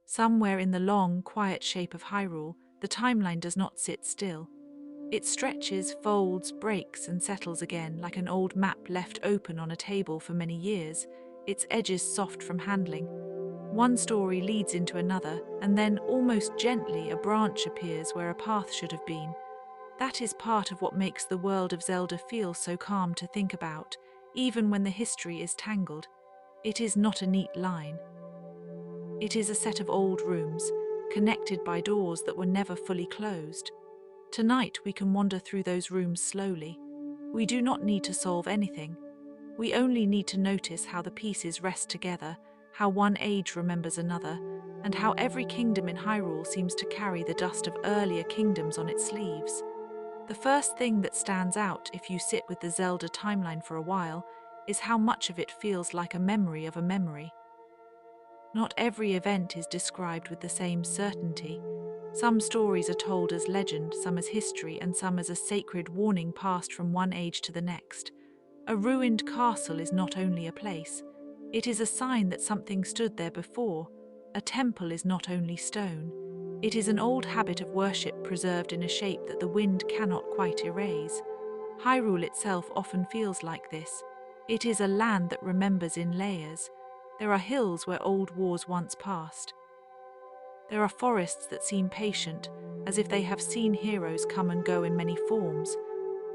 Somewhere in the long, quiet shape of Hyrule, the timeline does not sit still. It stretches, folds, breaks, and settles again like an old map left open on a table for many years, its edges soft from handling. One story leads into another, and then, almost gently, a branch appears where a path should have been. That is part of what makes the world of Zelda feel so calm to think about, even when the history is tangled. It is not a neat line. It is a set of old rooms, connected by doors that were never fully closed. Tonight we can wander through those rooms slowly. We do not need to solve anything. We only need to notice how the pieces rest together, how one age remembers another, and how every kingdom in Hyrule seems to carry the dust of earlier kingdoms on its sleeves. The first thing that stands out if you sit with the Zelda timeline for a while is how much of it feels like a memory of a memory. Not every event is described with the same certainty. Some stories are told as legend, some as history, and some as a sacred warning passed from one age to the next. A ruined castle is not only a place, it is a sign that something stood there before. A temple is not only stone, it is an old habit of worship preserved in a shape that the wind cannot quite erase. Hyrule itself often feels like this. It is a land that remembers in layers. There are hills where old wars once passed. There are forests that seem patient, as if they have seen heroes come and go in many forms.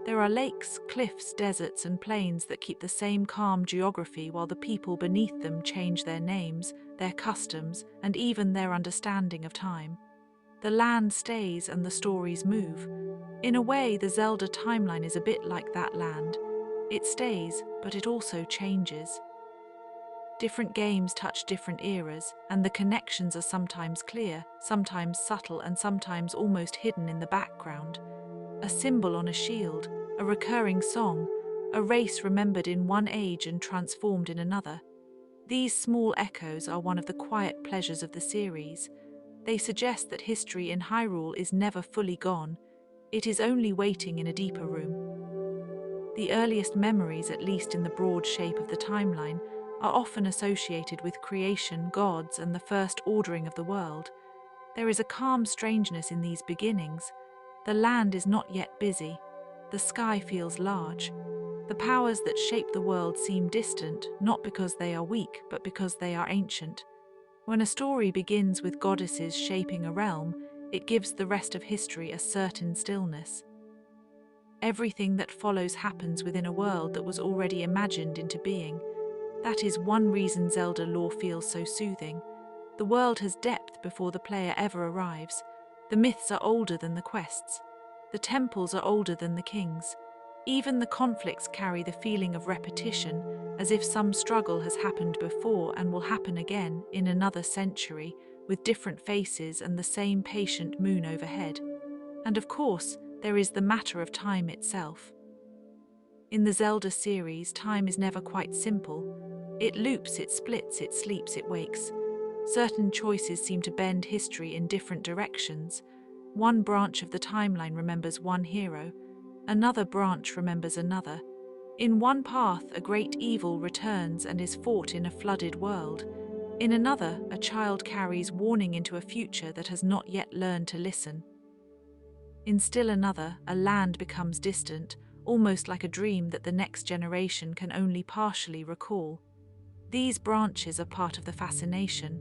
There are lakes, cliffs, deserts, and plains that keep the same calm geography while the people beneath them change their names, their customs, and even their understanding of time. The land stays and the stories move. In a way, the Zelda timeline is a bit like that land. It stays, but it also changes. Different games touch different eras, and the connections are sometimes clear, sometimes subtle, and sometimes almost hidden in the background. A symbol on a shield, a recurring song, a race remembered in one age and transformed in another. These small echoes are one of the quiet pleasures of the series. They suggest that history in Hyrule is never fully gone, it is only waiting in a deeper room. The earliest memories, at least in the broad shape of the timeline, are often associated with creation, gods, and the first ordering of the world. There is a calm strangeness in these beginnings. The land is not yet busy. The sky feels large. The powers that shape the world seem distant, not because they are weak, but because they are ancient. When a story begins with goddesses shaping a realm, it gives the rest of history a certain stillness. Everything that follows happens within a world that was already imagined into being. That is one reason Zelda lore feels so soothing. The world has depth before the player ever arrives. The myths are older than the quests. The temples are older than the kings. Even the conflicts carry the feeling of repetition, as if some struggle has happened before and will happen again in another century, with different faces and the same patient moon overhead. And of course, there is the matter of time itself. In the Zelda series, time is never quite simple. It loops, it splits, it sleeps, it wakes. Certain choices seem to bend history in different directions. One branch of the timeline remembers one hero, another branch remembers another. In one path, a great evil returns and is fought in a flooded world. In another, a child carries warning into a future that has not yet learned to listen. In still another, a land becomes distant, almost like a dream that the next generation can only partially recall. These branches are part of the fascination.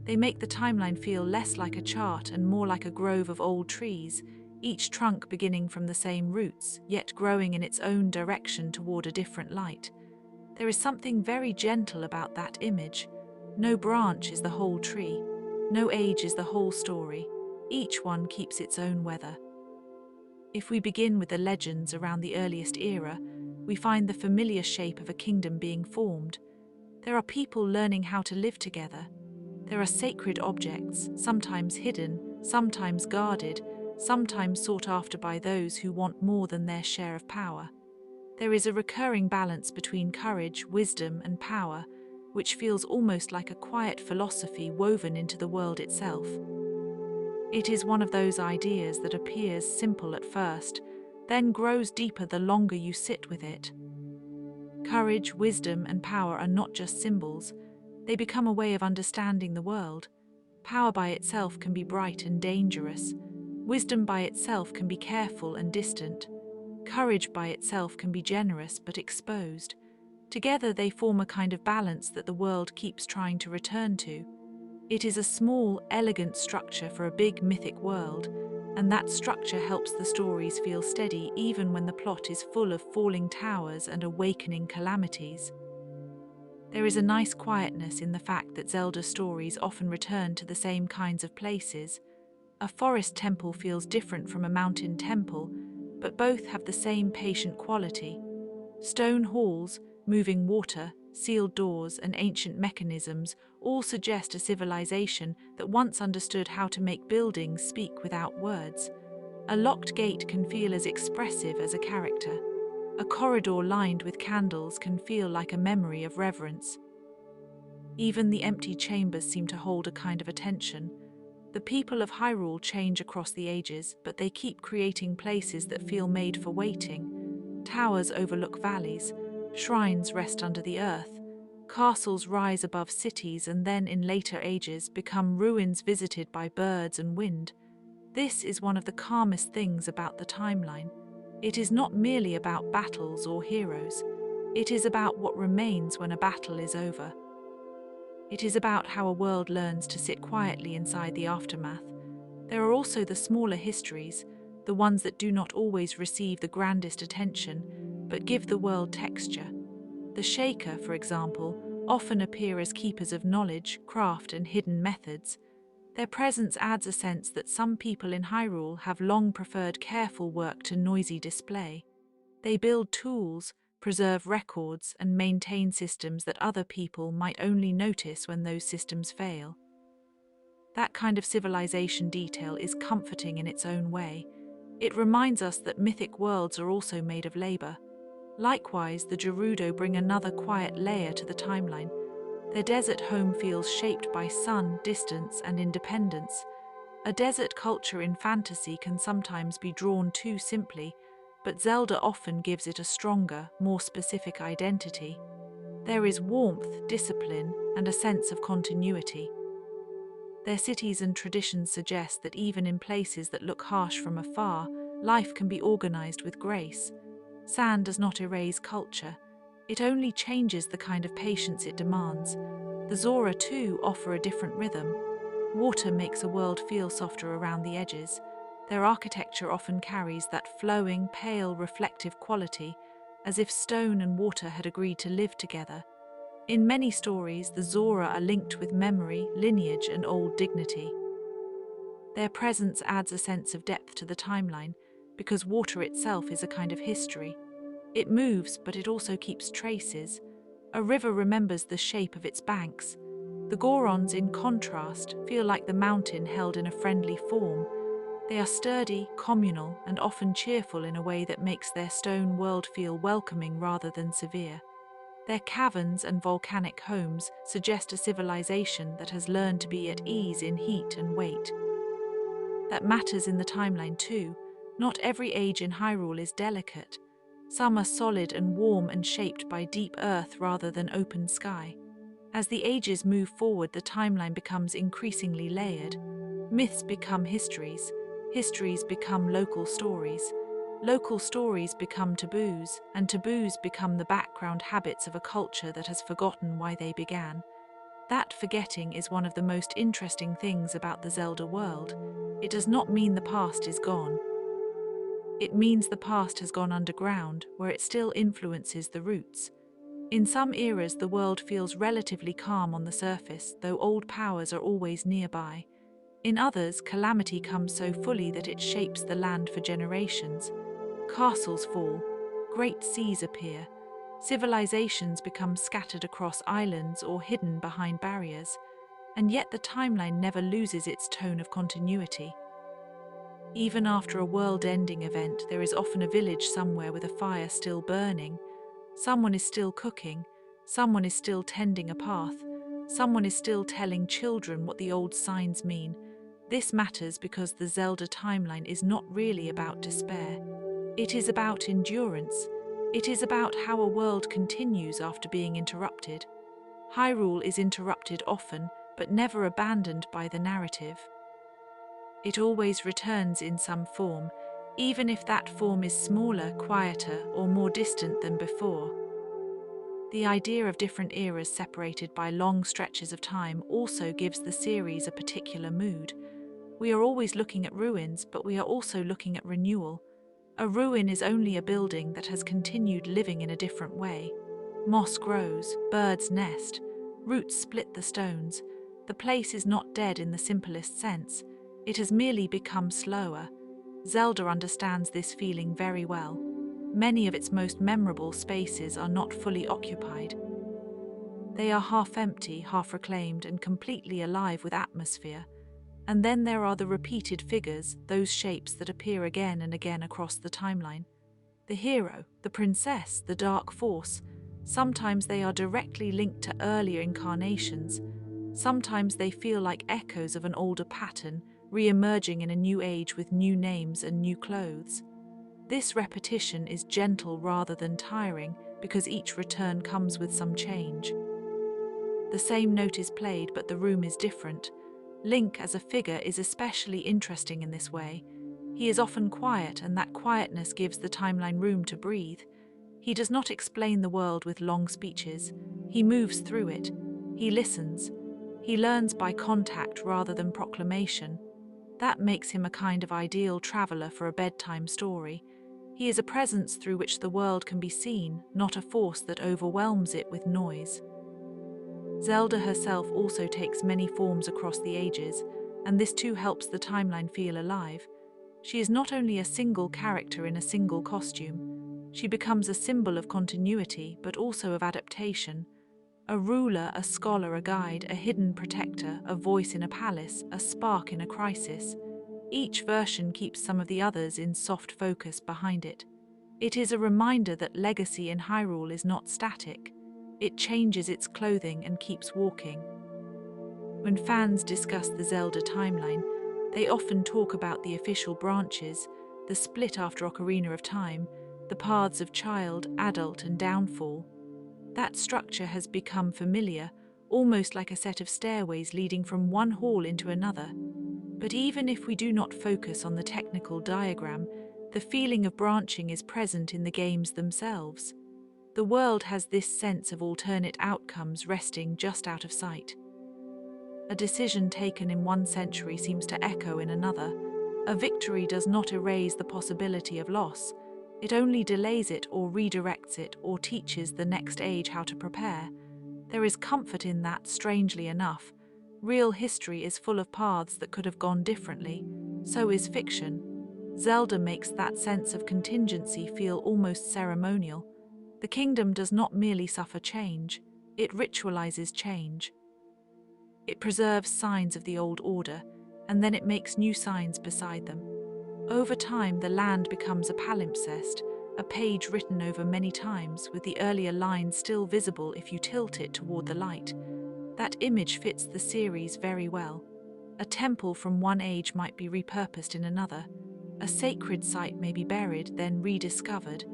They make the timeline feel less like a chart and more like a grove of old trees, each trunk beginning from the same roots, yet growing in its own direction toward a different light. There is something very gentle about that image. No branch is the whole tree. No age is the whole story. Each one keeps its own weather. If we begin with the legends around the earliest era, we find the familiar shape of a kingdom being formed. There are people learning how to live together. There are sacred objects, sometimes hidden, sometimes guarded, sometimes sought after by those who want more than their share of power. There is a recurring balance between courage, wisdom, and power, which feels almost like a quiet philosophy woven into the world itself. It is one of those ideas that appears simple at first, then grows deeper the longer you sit with it. Courage, wisdom, and power are not just symbols, they become a way of understanding the world. Power by itself can be bright and dangerous. Wisdom by itself can be careful and distant. Courage by itself can be generous but exposed. Together they form a kind of balance that the world keeps trying to return to. It is a small, elegant structure for a big mythic world, and that structure helps the stories feel steady even when the plot is full of falling towers and awakening calamities. There is a nice quietness in the fact that Zelda stories often return to the same kinds of places. A forest temple feels different from a mountain temple, but both have the same patient quality. Stone halls, moving water, sealed doors, and ancient mechanisms all suggest a civilization that once understood how to make buildings speak without words. A locked gate can feel as expressive as a character. A corridor lined with candles can feel like a memory of reverence. Even the empty chambers seem to hold a kind of attention. The people of Hyrule change across the ages, but they keep creating places that feel made for waiting. Towers overlook valleys, shrines rest under the earth, castles rise above cities and then in later ages become ruins visited by birds and wind. This is one of the calmest things about the timeline. It is not merely about battles or heroes. It is about what remains when a battle is over. It is about how a world learns to sit quietly inside the aftermath. There are also the smaller histories, the ones that do not always receive the grandest attention, but give the world texture. The Shaker, for example, often appear as keepers of knowledge, craft, and hidden methods. Their presence adds a sense that some people in Hyrule have long preferred careful work to noisy display. They build tools, preserve records, and maintain systems that other people might only notice when those systems fail. That kind of civilization detail is comforting in its own way. It reminds us that mythic worlds are also made of labor. Likewise, the Gerudo bring another quiet layer to the timeline. Their desert home feels shaped by sun, distance, and independence. A desert culture in fantasy can sometimes be drawn too simply, but Zelda often gives it a stronger, more specific identity. There is warmth, discipline, and a sense of continuity. Their cities and traditions suggest that even in places that look harsh from afar, life can be organized with grace. Sand does not erase culture. It only changes the kind of patience it demands. The Zora, too, offer a different rhythm. Water makes a world feel softer around the edges. Their architecture often carries that flowing, pale, reflective quality, as if stone and water had agreed to live together. In many stories, the Zora are linked with memory, lineage, and old dignity. Their presence adds a sense of depth to the timeline, because water itself is a kind of history. It moves, but it also keeps traces. A river remembers the shape of its banks. The Gorons, in contrast, feel like the mountain held in a friendly form. They are sturdy, communal, and often cheerful in a way that makes their stone world feel welcoming rather than severe. Their caverns and volcanic homes suggest a civilization that has learned to be at ease in heat and weight. That matters in the timeline too. Not every age in Hyrule is delicate. Some are solid and warm and shaped by deep earth rather than open sky. As the ages move forward, the timeline becomes increasingly layered. Myths become histories. Histories become local stories. Local stories become taboos, and taboos become the background habits of a culture that has forgotten why they began. That forgetting is one of the most interesting things about the Zelda world. It does not mean the past is gone. It means the past has gone underground, where it still influences the roots. In some eras, the world feels relatively calm on the surface, though old powers are always nearby. In others, calamity comes so fully that it shapes the land for generations. Castles fall, great seas appear, civilizations become scattered across islands or hidden behind barriers, and yet the timeline never loses its tone of continuity. Even after a world-ending event, there is often a village somewhere with a fire still burning. Someone is still cooking, someone is still tending a path, someone is still telling children what the old signs mean. This matters because the Zelda timeline is not really about despair. It is about endurance. It is about how a world continues after being interrupted. Hyrule is interrupted often, but never abandoned by the narrative. It always returns in some form, even if that form is smaller, quieter, or more distant than before. The idea of different eras separated by long stretches of time also gives the series a particular mood. We are always looking at ruins, but we are also looking at renewal. A ruin is only a building that has continued living in a different way. Moss grows, birds nest, roots split the stones. The place is not dead in the simplest sense. It has merely become slower. Zelda understands this feeling very well. Many of its most memorable spaces are not fully occupied. They are half empty, half reclaimed, and completely alive with atmosphere. And then there are the repeated figures, those shapes that appear again and again across the timeline. The hero, the princess, the dark force. Sometimes they are directly linked to earlier incarnations. Sometimes they feel like echoes of an older pattern, re-emerging in a new age with new names and new clothes. This repetition is gentle rather than tiring because each return comes with some change. The same note is played, but the room is different. Link as a figure is especially interesting in this way. He is often quiet, and that quietness gives the timeline room to breathe. He does not explain the world with long speeches. He moves through it. He listens. He learns by contact rather than proclamation. That makes him a kind of ideal traveler for a bedtime story. He is a presence through which the world can be seen, not a force that overwhelms it with noise. Zelda herself also takes many forms across the ages, and this too helps the timeline feel alive. She is not only a single character in a single costume. She becomes a symbol of continuity, but also of adaptation. A ruler, a scholar, a guide, a hidden protector, a voice in a palace, a spark in a crisis. Each version keeps some of the others in soft focus behind it. It is a reminder that legacy in Hyrule is not static. It changes its clothing and keeps walking. When fans discuss the Zelda timeline, they often talk about the official branches, the split after Ocarina of Time, the paths of child, adult, and downfall. That structure has become familiar, almost like a set of stairways leading from one hall into another. But even if we do not focus on the technical diagram, the feeling of branching is present in the games themselves. The world has this sense of alternate outcomes resting just out of sight. A decision taken in one century seems to echo in another. A victory does not erase the possibility of loss. It only delays it or redirects it or teaches the next age how to prepare. There is comfort in that, strangely enough. Real history is full of paths that could have gone differently. So is fiction. Zelda makes that sense of contingency feel almost ceremonial. The kingdom does not merely suffer change, it ritualizes change. It preserves signs of the old order, and then it makes new signs beside them. Over time, the land becomes a palimpsest, a page written over many times, with the earlier lines still visible if you tilt it toward the light. That image fits the series very well. A temple from one age might be repurposed in another. A sacred site may be buried, then rediscovered.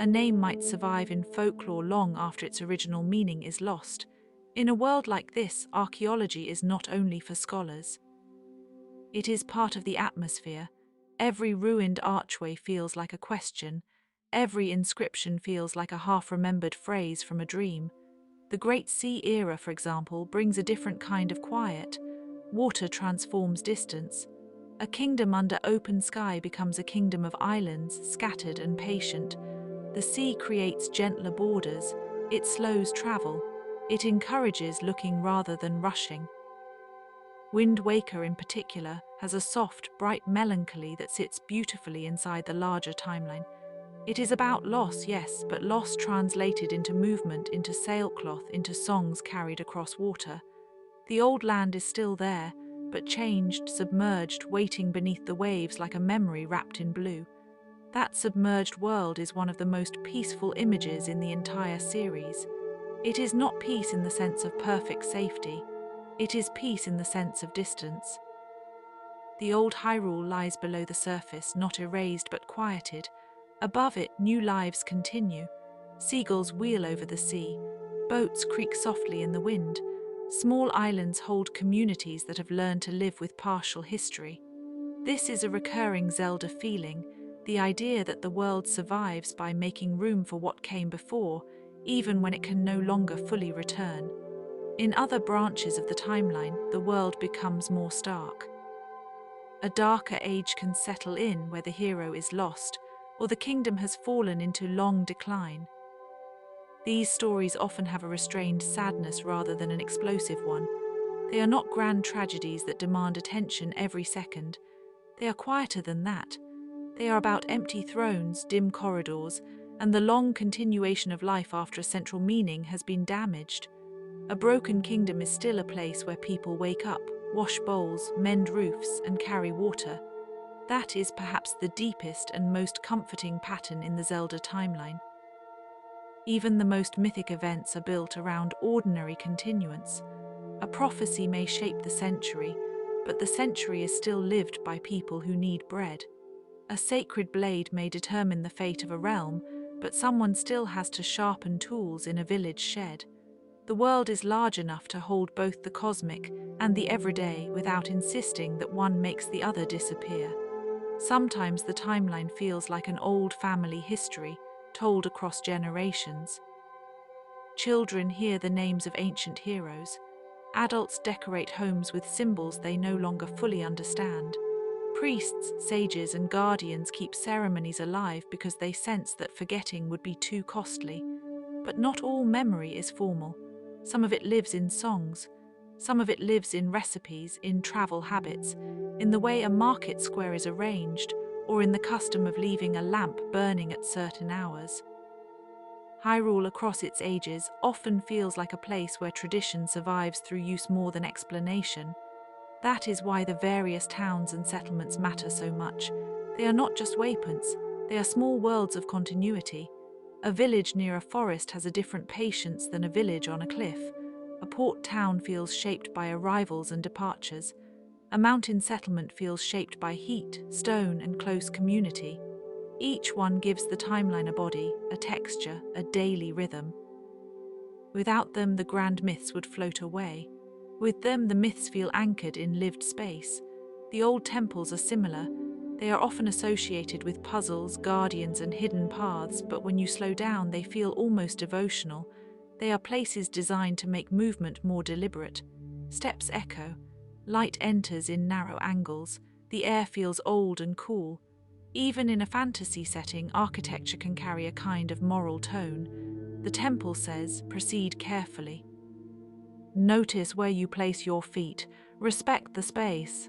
A name might survive in folklore long after its original meaning is lost. In a world like this, archaeology is not only for scholars. It is part of the atmosphere. Every ruined archway feels like a question. Every inscription feels like a half-remembered phrase from a dream. The Great Sea era, for example, brings a different kind of quiet. Water transforms distance. A kingdom under open sky becomes a kingdom of islands, scattered and patient. The sea creates gentler borders. It slows travel. It encourages looking rather than rushing. Wind Waker, in particular, has a soft, bright melancholy that sits beautifully inside the larger timeline. It is about loss, yes, but loss translated into movement, into sailcloth, into songs carried across water. The old land is still there, but changed, submerged, waiting beneath the waves like a memory wrapped in blue. That submerged world is one of the most peaceful images in the entire series. It is not peace in the sense of perfect safety. It is peace in the sense of distance. The old Hyrule lies below the surface, not erased but quieted. Above it, new lives continue. Seagulls wheel over the sea. Boats creak softly in the wind. Small islands hold communities that have learned to live with partial history. This is a recurring Zelda feeling, the idea that the world survives by making room for what came before, even when it can no longer fully return. In other branches of the timeline, the world becomes more stark. A darker age can settle in where the hero is lost, or the kingdom has fallen into long decline. These stories often have a restrained sadness rather than an explosive one. They are not grand tragedies that demand attention every second. They are quieter than that. They are about empty thrones, dim corridors, and the long continuation of life after a central meaning has been damaged. A broken kingdom is still a place where people wake up, wash bowls, mend roofs, and carry water. That is perhaps the deepest and most comforting pattern in the Zelda timeline. Even the most mythic events are built around ordinary continuance. A prophecy may shape the century, but the century is still lived by people who need bread. A sacred blade may determine the fate of a realm, but someone still has to sharpen tools in a village shed. The world is large enough to hold both the cosmic and the everyday without insisting that one makes the other disappear. Sometimes the timeline feels like an old family history, told across generations. Children hear the names of ancient heroes. Adults decorate homes with symbols they no longer fully understand. Priests, sages, and guardians keep ceremonies alive because they sense that forgetting would be too costly. But not all memory is formal. Some of it lives in songs. Some of it lives in recipes, in travel habits, in the way a market square is arranged, or in the custom of leaving a lamp burning at certain hours. Hyrule across its ages often feels like a place where tradition survives through use more than explanation. That is why the various towns and settlements matter so much. They are not just waypoints, they are small worlds of continuity. A village near a forest has a different patience than a village on a cliff. A port town feels shaped by arrivals and departures. A mountain settlement feels shaped by heat, stone, and close community. Each one gives the timeline a body, a texture, a daily rhythm. Without them, the grand myths would float away. With them, the myths feel anchored in lived space. The old temples are similar. They are often associated with puzzles, guardians, and hidden paths, but when you slow down, they feel almost devotional. They are places designed to make movement more deliberate. Steps echo. Light enters in narrow angles. The air feels old and cool. Even in a fantasy setting, architecture can carry a kind of moral tone. The temple says, proceed carefully. Notice where you place your feet. Respect the space.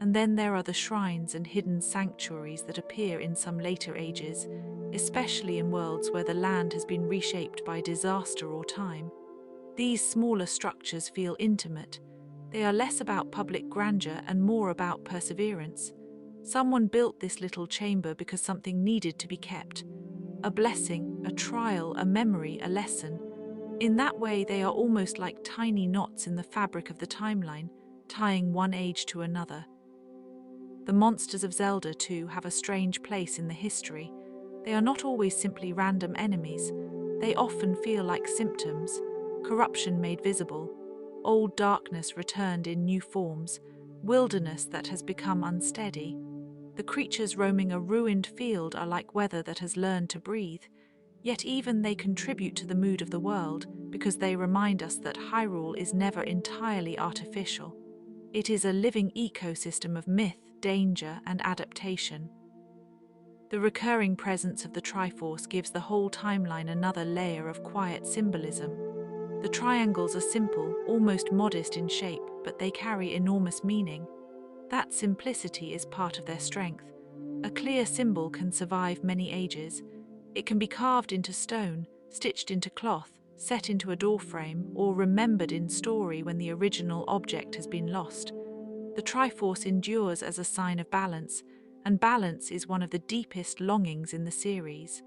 And then there are the shrines and hidden sanctuaries that appear in some later ages, especially in worlds where the land has been reshaped by disaster or time. These smaller structures feel intimate. They are less about public grandeur and more about perseverance. Someone built this little chamber because something needed to be kept. A blessing, a trial, a memory, a lesson. In that way, they are almost like tiny knots in the fabric of the timeline, tying one age to another. The monsters of Zelda, too, have a strange place in the history. They are not always simply random enemies. They often feel like symptoms, corruption made visible, old darkness returned in new forms, wilderness that has become unsteady. The creatures roaming a ruined field are like weather that has learned to breathe, yet even they contribute to the mood of the world because they remind us that Hyrule is never entirely artificial. It is a living ecosystem of myth, danger, and adaptation. The recurring presence of the Triforce gives the whole timeline another layer of quiet symbolism. The triangles are simple, almost modest in shape, but they carry enormous meaning. That simplicity is part of their strength. A clear symbol can survive many ages. It can be carved into stone, stitched into cloth, set into a doorframe, or remembered in story when the original object has been lost. The Triforce endures as a sign of balance, and balance is one of the deepest longings in the series.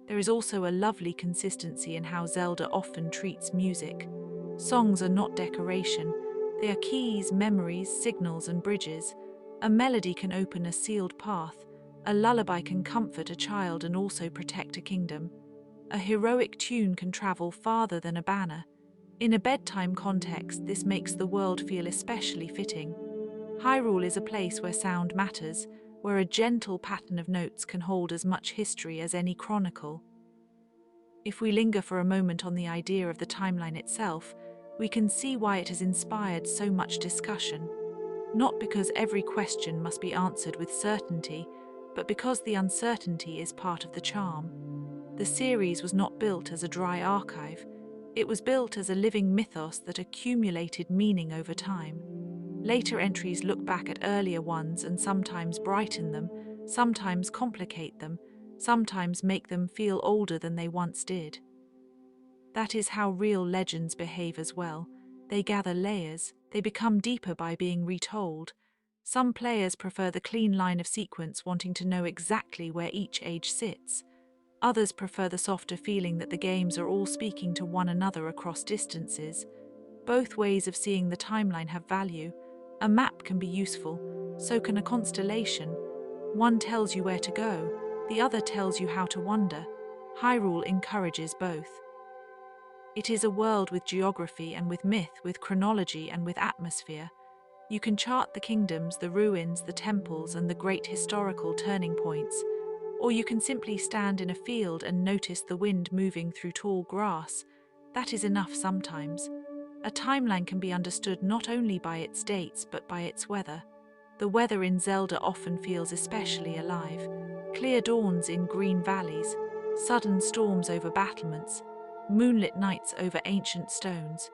There is also a lovely consistency in how Zelda often treats music. Songs are not decoration. They are keys, memories, signals, and bridges. A melody can open a sealed path. A lullaby can comfort a child and also protect a kingdom. A heroic tune can travel farther than a banner. In a bedtime context, this makes the world feel especially fitting. Hyrule is a place where sound matters, where a gentle pattern of notes can hold as much history as any chronicle. If we linger for a moment on the idea of the timeline itself, we can see why it has inspired so much discussion. Not because every question must be answered with certainty, but because the uncertainty is part of the charm. The series was not built as a dry archive. It was built as a living mythos that accumulated meaning over time. Later entries look back at earlier ones and sometimes brighten them, sometimes complicate them, sometimes make them feel older than they once did. That is how real legends behave as well. They gather layers, they become deeper by being retold. Some players prefer the clean line of sequence, wanting to know exactly where each age sits. Others prefer the softer feeling that the games are all speaking to one another across distances. Both ways of seeing the timeline have value. A map can be useful, so can a constellation. One tells you where to go, the other tells you how to wander. Hyrule encourages both. It is a world with geography and with myth, with chronology and with atmosphere. You can chart the kingdoms, the ruins, the temples, and the great historical turning points. Or you can simply stand in a field and notice the wind moving through tall grass. That is enough sometimes. A timeline can be understood not only by its dates but by its weather. The weather in Zelda often feels especially alive. Clear dawns in green valleys, sudden storms over battlements, moonlit nights over ancient stones,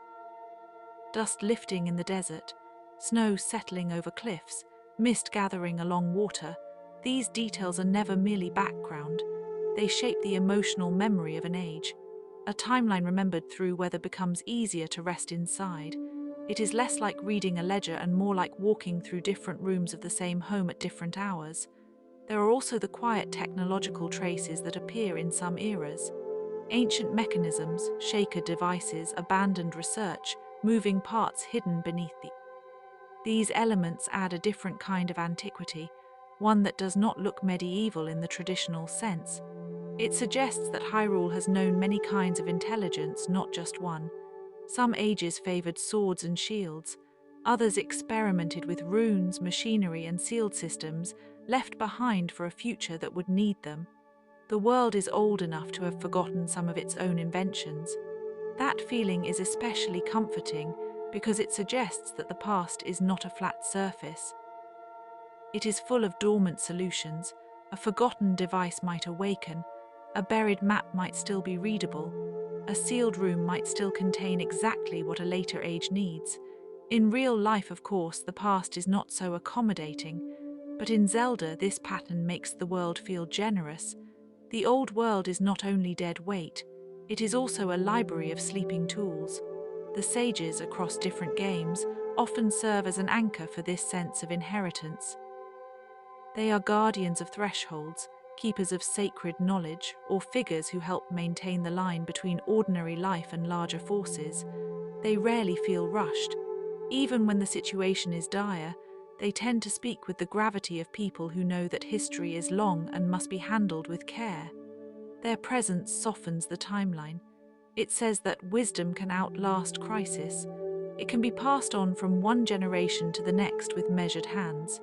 dust lifting in the desert, snow settling over cliffs, mist gathering along water. These details are never merely background. They shape the emotional memory of an age. A timeline remembered through weather becomes easier to rest inside. It is less like reading a ledger and more like walking through different rooms of the same home at different hours. There are also the quiet technological traces that appear in some eras. Ancient mechanisms, shaker devices, abandoned research, moving parts hidden beneath these elements add a different kind of antiquity, one that does not look medieval in the traditional sense. It suggests that Hyrule has known many kinds of intelligence, not just one. Some ages favored swords and shields. Others experimented with runes, machinery, and sealed systems, left behind for a future that would need them. The world is old enough to have forgotten some of its own inventions. That feeling is especially comforting because it suggests that the past is not a flat surface. It is full of dormant solutions. A forgotten device might awaken. A buried map might still be readable. A sealed room might still contain exactly what a later age needs. In real life, of course, the past is not so accommodating, but in Zelda, this pattern makes the world feel generous. The old world is not only dead weight, it is also a library of sleeping tools. The sages across different games often serve as an anchor for this sense of inheritance. They are guardians of thresholds, keepers of sacred knowledge, or figures who help maintain the line between ordinary life and larger forces. They rarely feel rushed. Even when the situation is dire, they tend to speak with the gravity of people who know that history is long and must be handled with care. Their presence softens the timeline. It says that wisdom can outlast crisis. It can be passed on from one generation to the next with measured hands.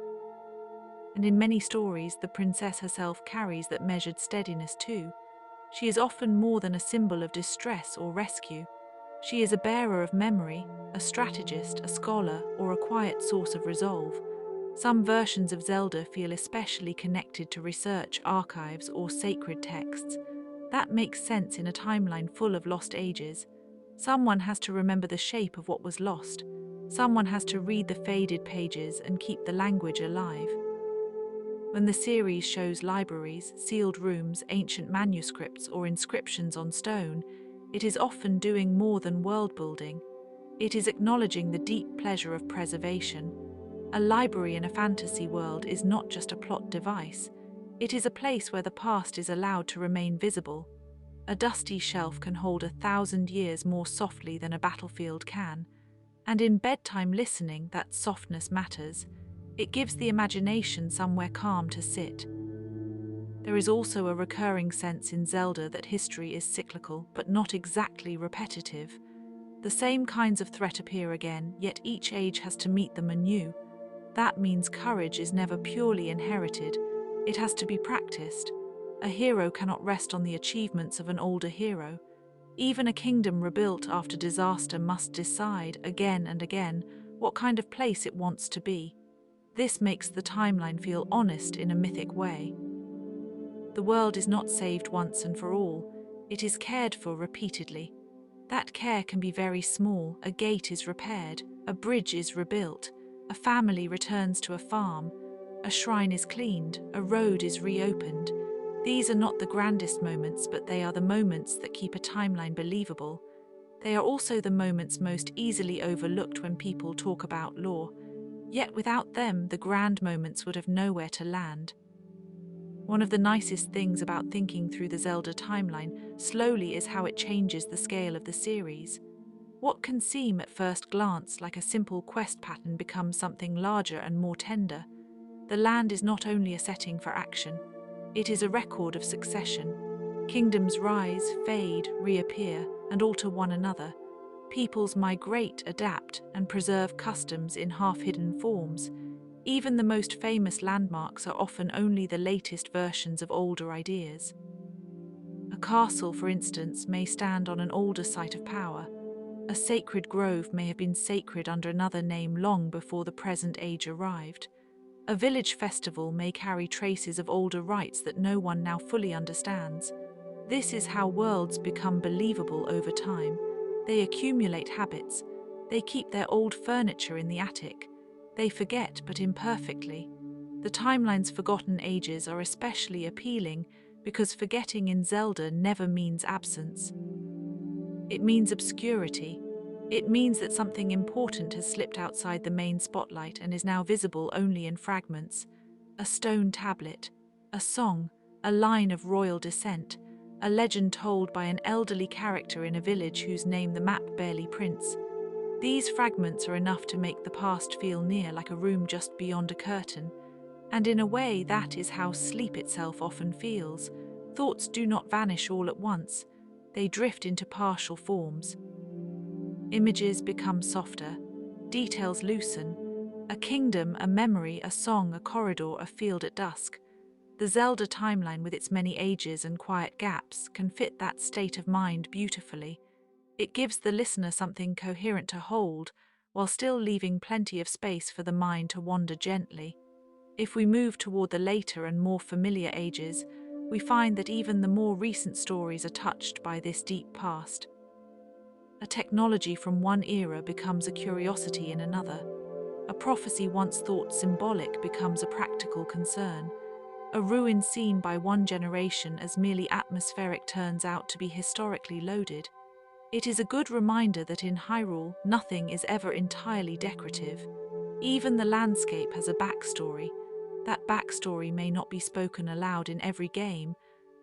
And in many stories, the princess herself carries that measured steadiness too. She is often more than a symbol of distress or rescue. She is a bearer of memory, a strategist, a scholar, or a quiet source of resolve. Some versions of Zelda feel especially connected to research, archives, or sacred texts. That makes sense in a timeline full of lost ages. Someone has to remember the shape of what was lost. Someone has to read the faded pages and keep the language alive. When the series shows libraries, sealed rooms, ancient manuscripts, or inscriptions on stone, it is often doing more than world-building. It is acknowledging the deep pleasure of preservation. A library in a fantasy world is not just a plot device. It is a place where the past is allowed to remain visible. A dusty shelf can hold 1,000 years more softly than a battlefield can. And in bedtime listening, that softness matters. It gives the imagination somewhere calm to sit. There is also a recurring sense in Zelda that history is cyclical, but not exactly repetitive. The same kinds of threat appear again, yet each age has to meet them anew. That means courage is never purely inherited, it has to be practiced. A hero cannot rest on the achievements of an older hero. Even a kingdom rebuilt after disaster must decide, again and again, what kind of place it wants to be. This makes the timeline feel honest in a mythic way. The world is not saved once and for all, it is cared for repeatedly. That care can be very small. A gate is repaired, a bridge is rebuilt, a family returns to a farm, a shrine is cleaned, a road is reopened. These are not the grandest moments, but they are the moments that keep a timeline believable. They are also the moments most easily overlooked when people talk about lore. Yet without them, the grand moments would have nowhere to land. One of the nicest things about thinking through the Zelda timeline slowly is how it changes the scale of the series. What can seem at first glance like a simple quest pattern becomes something larger and more tender. The land is not only a setting for action, it is a record of succession. Kingdoms rise, fade, reappear, and alter one another. Peoples migrate, adapt, and preserve customs in half-hidden forms. Even the most famous landmarks are often only the latest versions of older ideas. A castle, for instance, may stand on an older site of power. A sacred grove may have been sacred under another name long before the present age arrived. A village festival may carry traces of older rites that no one now fully understands. This is how worlds become believable over time. They accumulate habits. They keep their old furniture in the attic. They forget, but imperfectly. The timeline's forgotten ages are especially appealing because forgetting in Zelda never means absence. It means obscurity. It means that something important has slipped outside the main spotlight and is now visible only in fragments. A stone tablet, a song, a line of royal descent, a legend told by an elderly character in a village whose name the map barely prints. These fragments are enough to make the past feel near, like a room just beyond a curtain. And in a way, that is how sleep itself often feels. Thoughts do not vanish all at once. They drift into partial forms. Images become softer. Details loosen. A kingdom, a memory, a song, a corridor, a field at dusk. The Zelda timeline, with its many ages and quiet gaps, can fit that state of mind beautifully. It gives the listener something coherent to hold, while still leaving plenty of space for the mind to wander gently. If we move toward the later and more familiar ages, we find that even the more recent stories are touched by this deep past. A technology from one era becomes a curiosity in another. A prophecy once thought symbolic becomes a practical concern. A ruin seen by one generation as merely atmospheric turns out to be historically loaded. It is a good reminder that in Hyrule, nothing is ever entirely decorative. Even the landscape has a backstory. That backstory may not be spoken aloud in every game,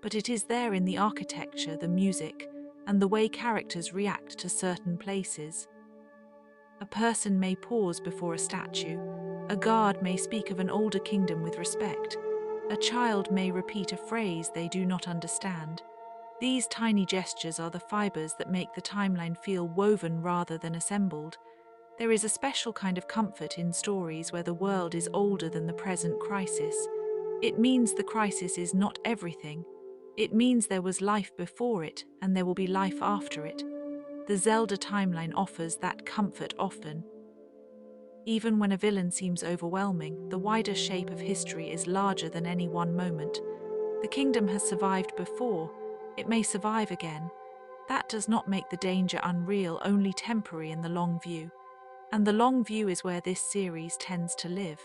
but it is there in the architecture, the music, and the way characters react to certain places. A person may pause before a statue. A guard may speak of an older kingdom with respect. A child may repeat a phrase they do not understand. These tiny gestures are the fibers that make the timeline feel woven rather than assembled. There is a special kind of comfort in stories where the world is older than the present crisis. It means the crisis is not everything. It means there was life before it, and there will be life after it. The Zelda timeline offers that comfort often. Even when a villain seems overwhelming, the wider shape of history is larger than any one moment. The kingdom has survived before. It may survive again. That does not make the danger unreal, only temporary in the long view. And the long view is where this series tends to live.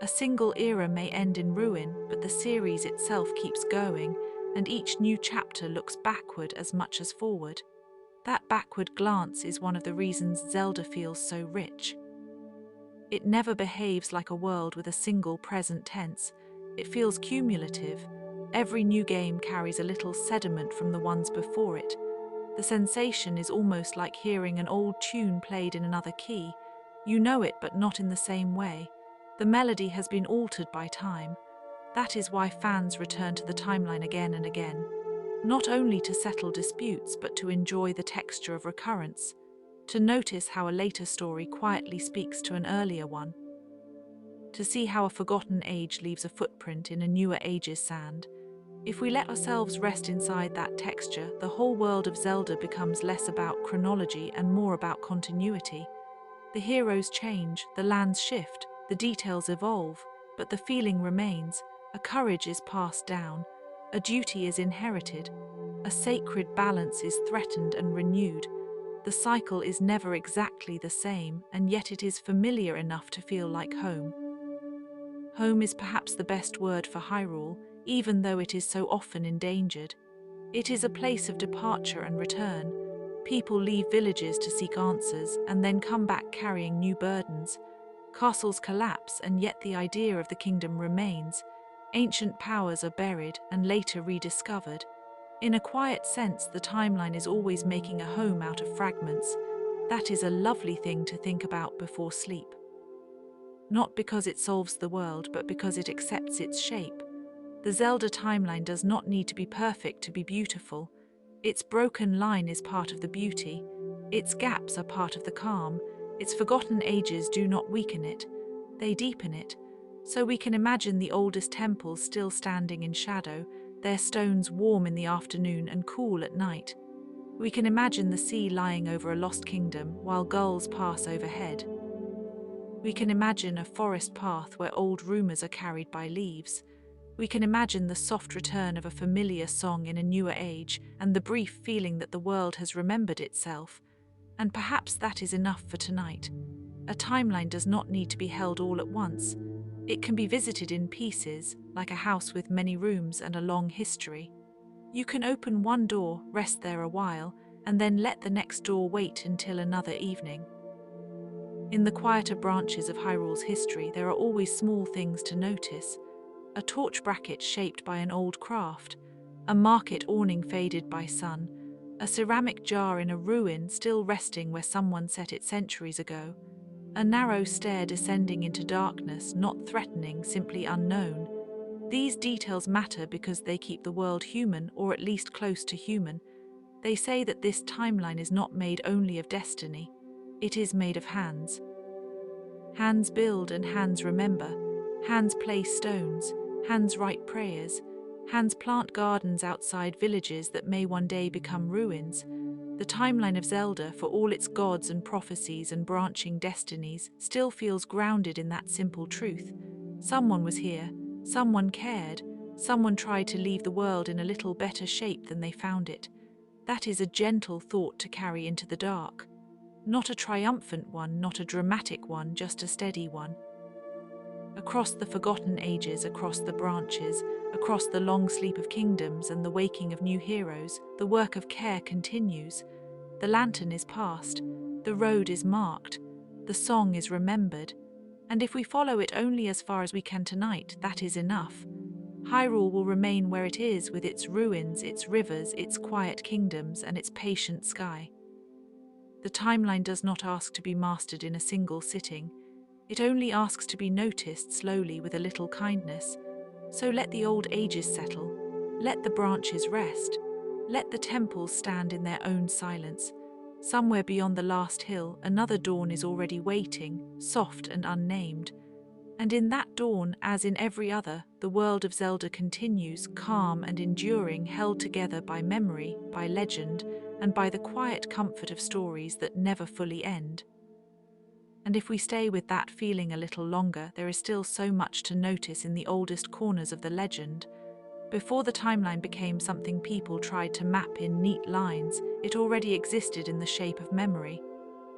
A single era may end in ruin, but the series itself keeps going, and each new chapter looks backward as much as forward. That backward glance is one of the reasons Zelda feels so rich. It never behaves like a world with a single present tense. It feels cumulative. Every new game carries a little sediment from the ones before it. The sensation is almost like hearing an old tune played in another key. You know it, but not in the same way. The melody has been altered by time. That is why fans return to the timeline again and again, not only to settle disputes, but to enjoy the texture of recurrence. to notice how a later story quietly speaks to an earlier one, to see how a forgotten age leaves a footprint in a newer age's sand. If we let ourselves rest inside that texture, the whole world of Zelda becomes less about chronology and more about continuity. The heroes change, the lands shift, the details evolve, but the feeling remains. A courage is passed down, a duty is inherited, a sacred balance is threatened and renewed. The cycle is never exactly the same, and yet it is familiar enough to feel like home. Home is perhaps the best word for Hyrule, even though it is so often endangered. It is a place of departure and return. People leave villages to seek answers and then come back carrying new burdens. Castles collapse, and yet the idea of the kingdom remains. Ancient powers are buried and later rediscovered. In a quiet sense, the timeline is always making a home out of fragments. That is a lovely thing to think about before sleep. Not because it solves the world, but because it accepts its shape. The Zelda timeline does not need to be perfect to be beautiful. Its broken line is part of the beauty. Its gaps are part of the calm. Its forgotten ages do not weaken it, they deepen it. So we can imagine the oldest temples still standing in shadow, their stones warm in the afternoon and cool at night. We can imagine the sea lying over a lost kingdom while gulls pass overhead. We can imagine a forest path where old rumors are carried by leaves. We can imagine the soft return of a familiar song in a newer age and the brief feeling that the world has remembered itself. And perhaps that is enough for tonight. A timeline does not need to be held all at once. It can be visited in pieces, like a house with many rooms and a long history. You can open one door, rest there a while, and then let the next door wait until another evening. In the quieter branches of Hyrule's history, there are always small things to notice. A torch bracket shaped by an old craft, a market awning faded by sun, a ceramic jar in a ruin still resting where someone set it centuries ago, a narrow stair descending into darkness, not threatening, simply unknown. These details matter because they keep the world human, or at least close to human. They say that this timeline is not made only of destiny, it is made of hands. Hands build and hands remember. Hands place stones. Hands write prayers. Hands plant gardens outside villages that may one day become ruins. The timeline of Zelda, for all its gods and prophecies and branching destinies, still feels grounded in that simple truth. Someone was here. Someone cared. Someone tried to leave the world in a little better shape than they found it. That is a gentle thought to carry into the dark. Not a triumphant one, not a dramatic one, just a steady one. Across the forgotten ages, across the branches, across the long sleep of kingdoms and the waking of new heroes, the work of care continues. The lantern is passed, the road is marked, the song is remembered, and if we follow it only as far as we can tonight, that is enough. Hyrule will remain where it is, with its ruins, its rivers, its quiet kingdoms, and its patient sky. The timeline does not ask to be mastered in a single sitting. It only asks to be noticed slowly with a little kindness. So let the old ages settle. Let the branches rest. Let the temples stand in their own silence. Somewhere beyond the last hill, another dawn is already waiting, soft and unnamed. And in that dawn, as in every other, the world of Zelda continues, calm and enduring, held together by memory, by legend, and by the quiet comfort of stories that never fully end. And if we stay with that feeling a little longer, there is still so much to notice in the oldest corners of the legend. Before the timeline became something people tried to map in neat lines, it already existed in the shape of memory.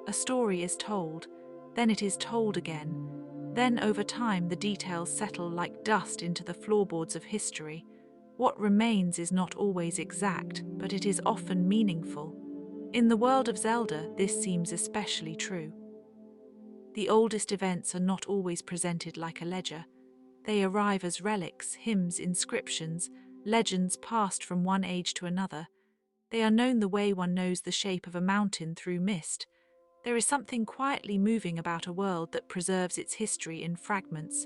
A story is told, then it is told again. Then over time the details settle like dust into the floorboards of history. What remains is not always exact, but it is often meaningful. In the world of Zelda, this seems especially true. The oldest events are not always presented like a ledger. They arrive as relics, hymns, inscriptions, legends passed from one age to another. They are known the way one knows the shape of a mountain through mist. There is something quietly moving about a world that preserves its history in fragments.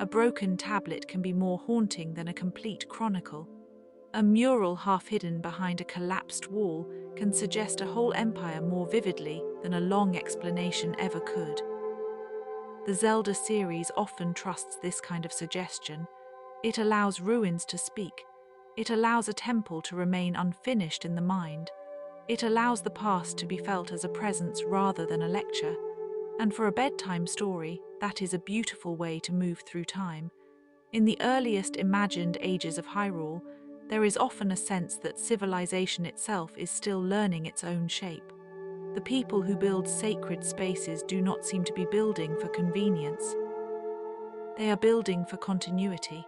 A broken tablet can be more haunting than a complete chronicle. A mural half hidden behind a collapsed wall can suggest a whole empire more vividly than a long explanation ever could. The Zelda series often trusts this kind of suggestion. It allows ruins to speak. It allows a temple to remain unfinished in the mind. It allows the past to be felt as a presence rather than a lecture. And for a bedtime story, that is a beautiful way to move through time. In the earliest imagined ages of Hyrule, there is often a sense that civilization itself is still learning its own shape. The people who build sacred spaces do not seem to be building for convenience. They are building for continuity.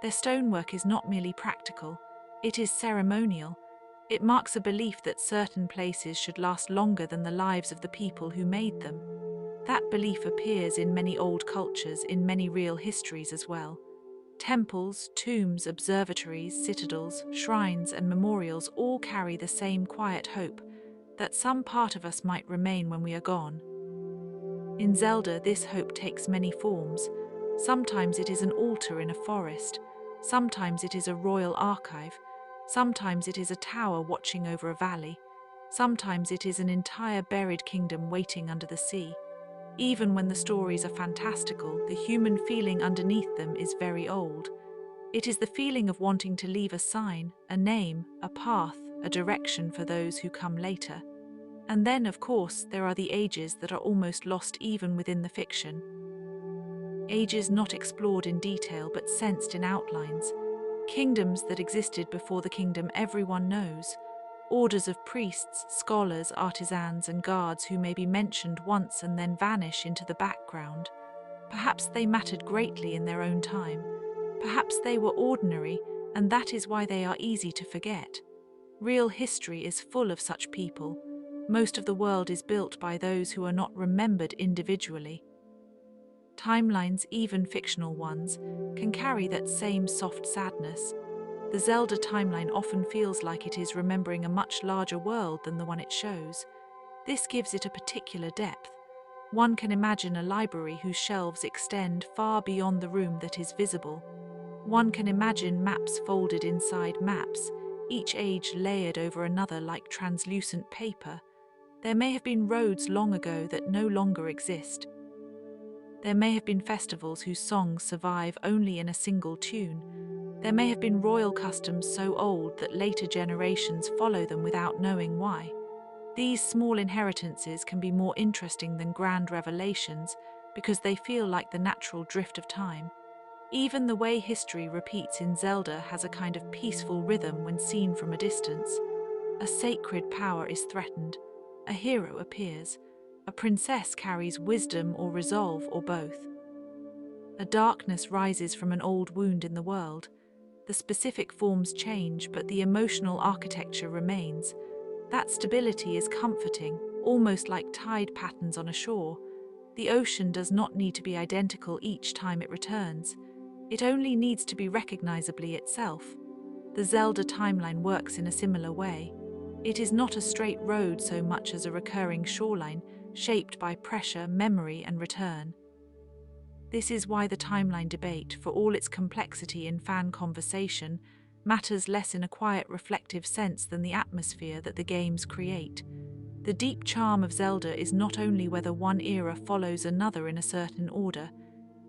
Their stonework is not merely practical, it is ceremonial. It marks a belief that certain places should last longer than the lives of the people who made them. That belief appears in many old cultures, in many real histories as well. Temples, tombs, observatories, citadels, shrines, and memorials all carry the same quiet hope that some part of us might remain when we are gone. In Zelda, this hope takes many forms. Sometimes it is an altar in a forest, sometimes it is a royal archive, sometimes it is a tower watching over a valley, sometimes it is an entire buried kingdom waiting under the sea. Even when the stories are fantastical, the human feeling underneath them is very old. It is the feeling of wanting to leave a sign, a name, a path, a direction for those who come later. And then, of course, there are the ages that are almost lost even within the fiction. Ages not explored in detail but sensed in outlines. Kingdoms that existed before the kingdom everyone knows. Orders of priests, scholars, artisans, and guards who may be mentioned once and then vanish into the background. Perhaps they mattered greatly in their own time. Perhaps they were ordinary, and that is why they are easy to forget. Real history is full of such people. Most of the world is built by those who are not remembered individually. Timelines, even fictional ones, can carry that same soft sadness. The Zelda timeline often feels like it is remembering a much larger world than the one it shows. This gives it a particular depth. One can imagine a library whose shelves extend far beyond the room that is visible. One can imagine maps folded inside maps, each age layered over another like translucent paper. There may have been roads long ago that no longer exist. There may have been festivals whose songs survive only in a single tune. There may have been royal customs so old that later generations follow them without knowing why. These small inheritances can be more interesting than grand revelations because they feel like the natural drift of time. Even the way history repeats in Zelda has a kind of peaceful rhythm when seen from a distance. A sacred power is threatened. A hero appears. A princess carries wisdom or resolve or both. A darkness rises from an old wound in the world. The specific forms change, but the emotional architecture remains. That stability is comforting, almost like tide patterns on a shore. The ocean does not need to be identical each time it returns. It only needs to be recognizably itself. The Zelda timeline works in a similar way. It is not a straight road so much as a recurring shoreline, shaped by pressure, memory, and return. This is why the timeline debate, for all its complexity in fan conversation, matters less in a quiet, reflective sense than the atmosphere that the games create. The deep charm of Zelda is not only whether one era follows another in a certain order,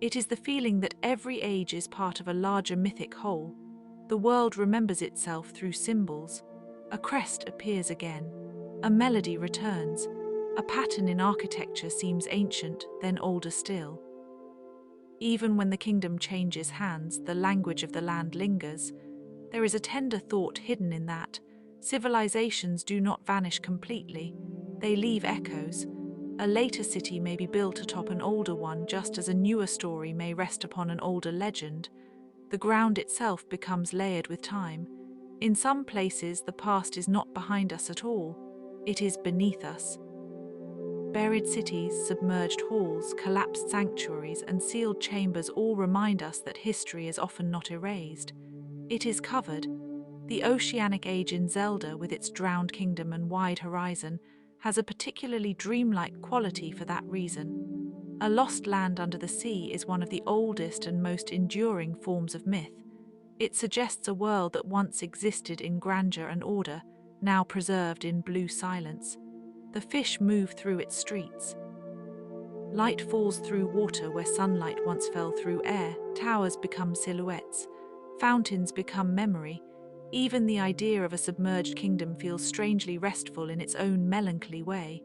it is the feeling that every age is part of a larger mythic whole. The world remembers itself through symbols. A crest appears again. A melody returns. A pattern in architecture seems ancient, then older still. Even when the kingdom changes hands, the language of the land lingers. There is a tender thought hidden in that. Civilizations do not vanish completely. They leave echoes. A later city may be built atop an older one, just as a newer story may rest upon an older legend. The ground itself becomes layered with time. In some places, the past is not behind us at all. It is beneath us. Buried cities, submerged halls, collapsed sanctuaries, and sealed chambers all remind us that history is often not erased. It is covered. The oceanic age in Zelda, with its drowned kingdom and wide horizon, has a particularly dreamlike quality for that reason. A lost land under the sea is one of the oldest and most enduring forms of myth. It suggests a world that once existed in grandeur and order, now preserved in blue silence. The fish move through its streets. Light falls through water where sunlight once fell through air, towers become silhouettes, fountains become memory. Even the idea of a submerged kingdom feels strangely restful in its own melancholy way.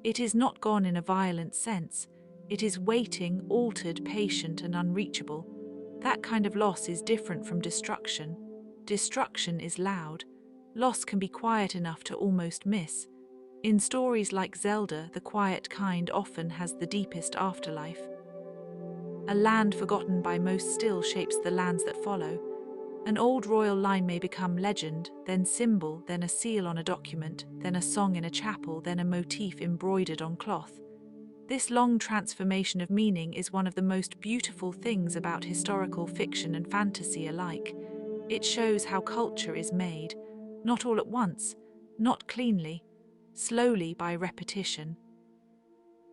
It is not gone in a violent sense. It is waiting, altered, patient, and unreachable. That kind of loss is different from destruction. Destruction is loud. Loss can be quiet enough to almost miss. In stories like Zelda, the quiet kind often has the deepest afterlife. A land forgotten by most still shapes the lands that follow. An old royal line may become legend, then symbol, then a seal on a document, then a song in a chapel, then a motif embroidered on cloth. This long transformation of meaning is one of the most beautiful things about historical fiction and fantasy alike. It shows how culture is made, not all at once, not cleanly, slowly by repetition.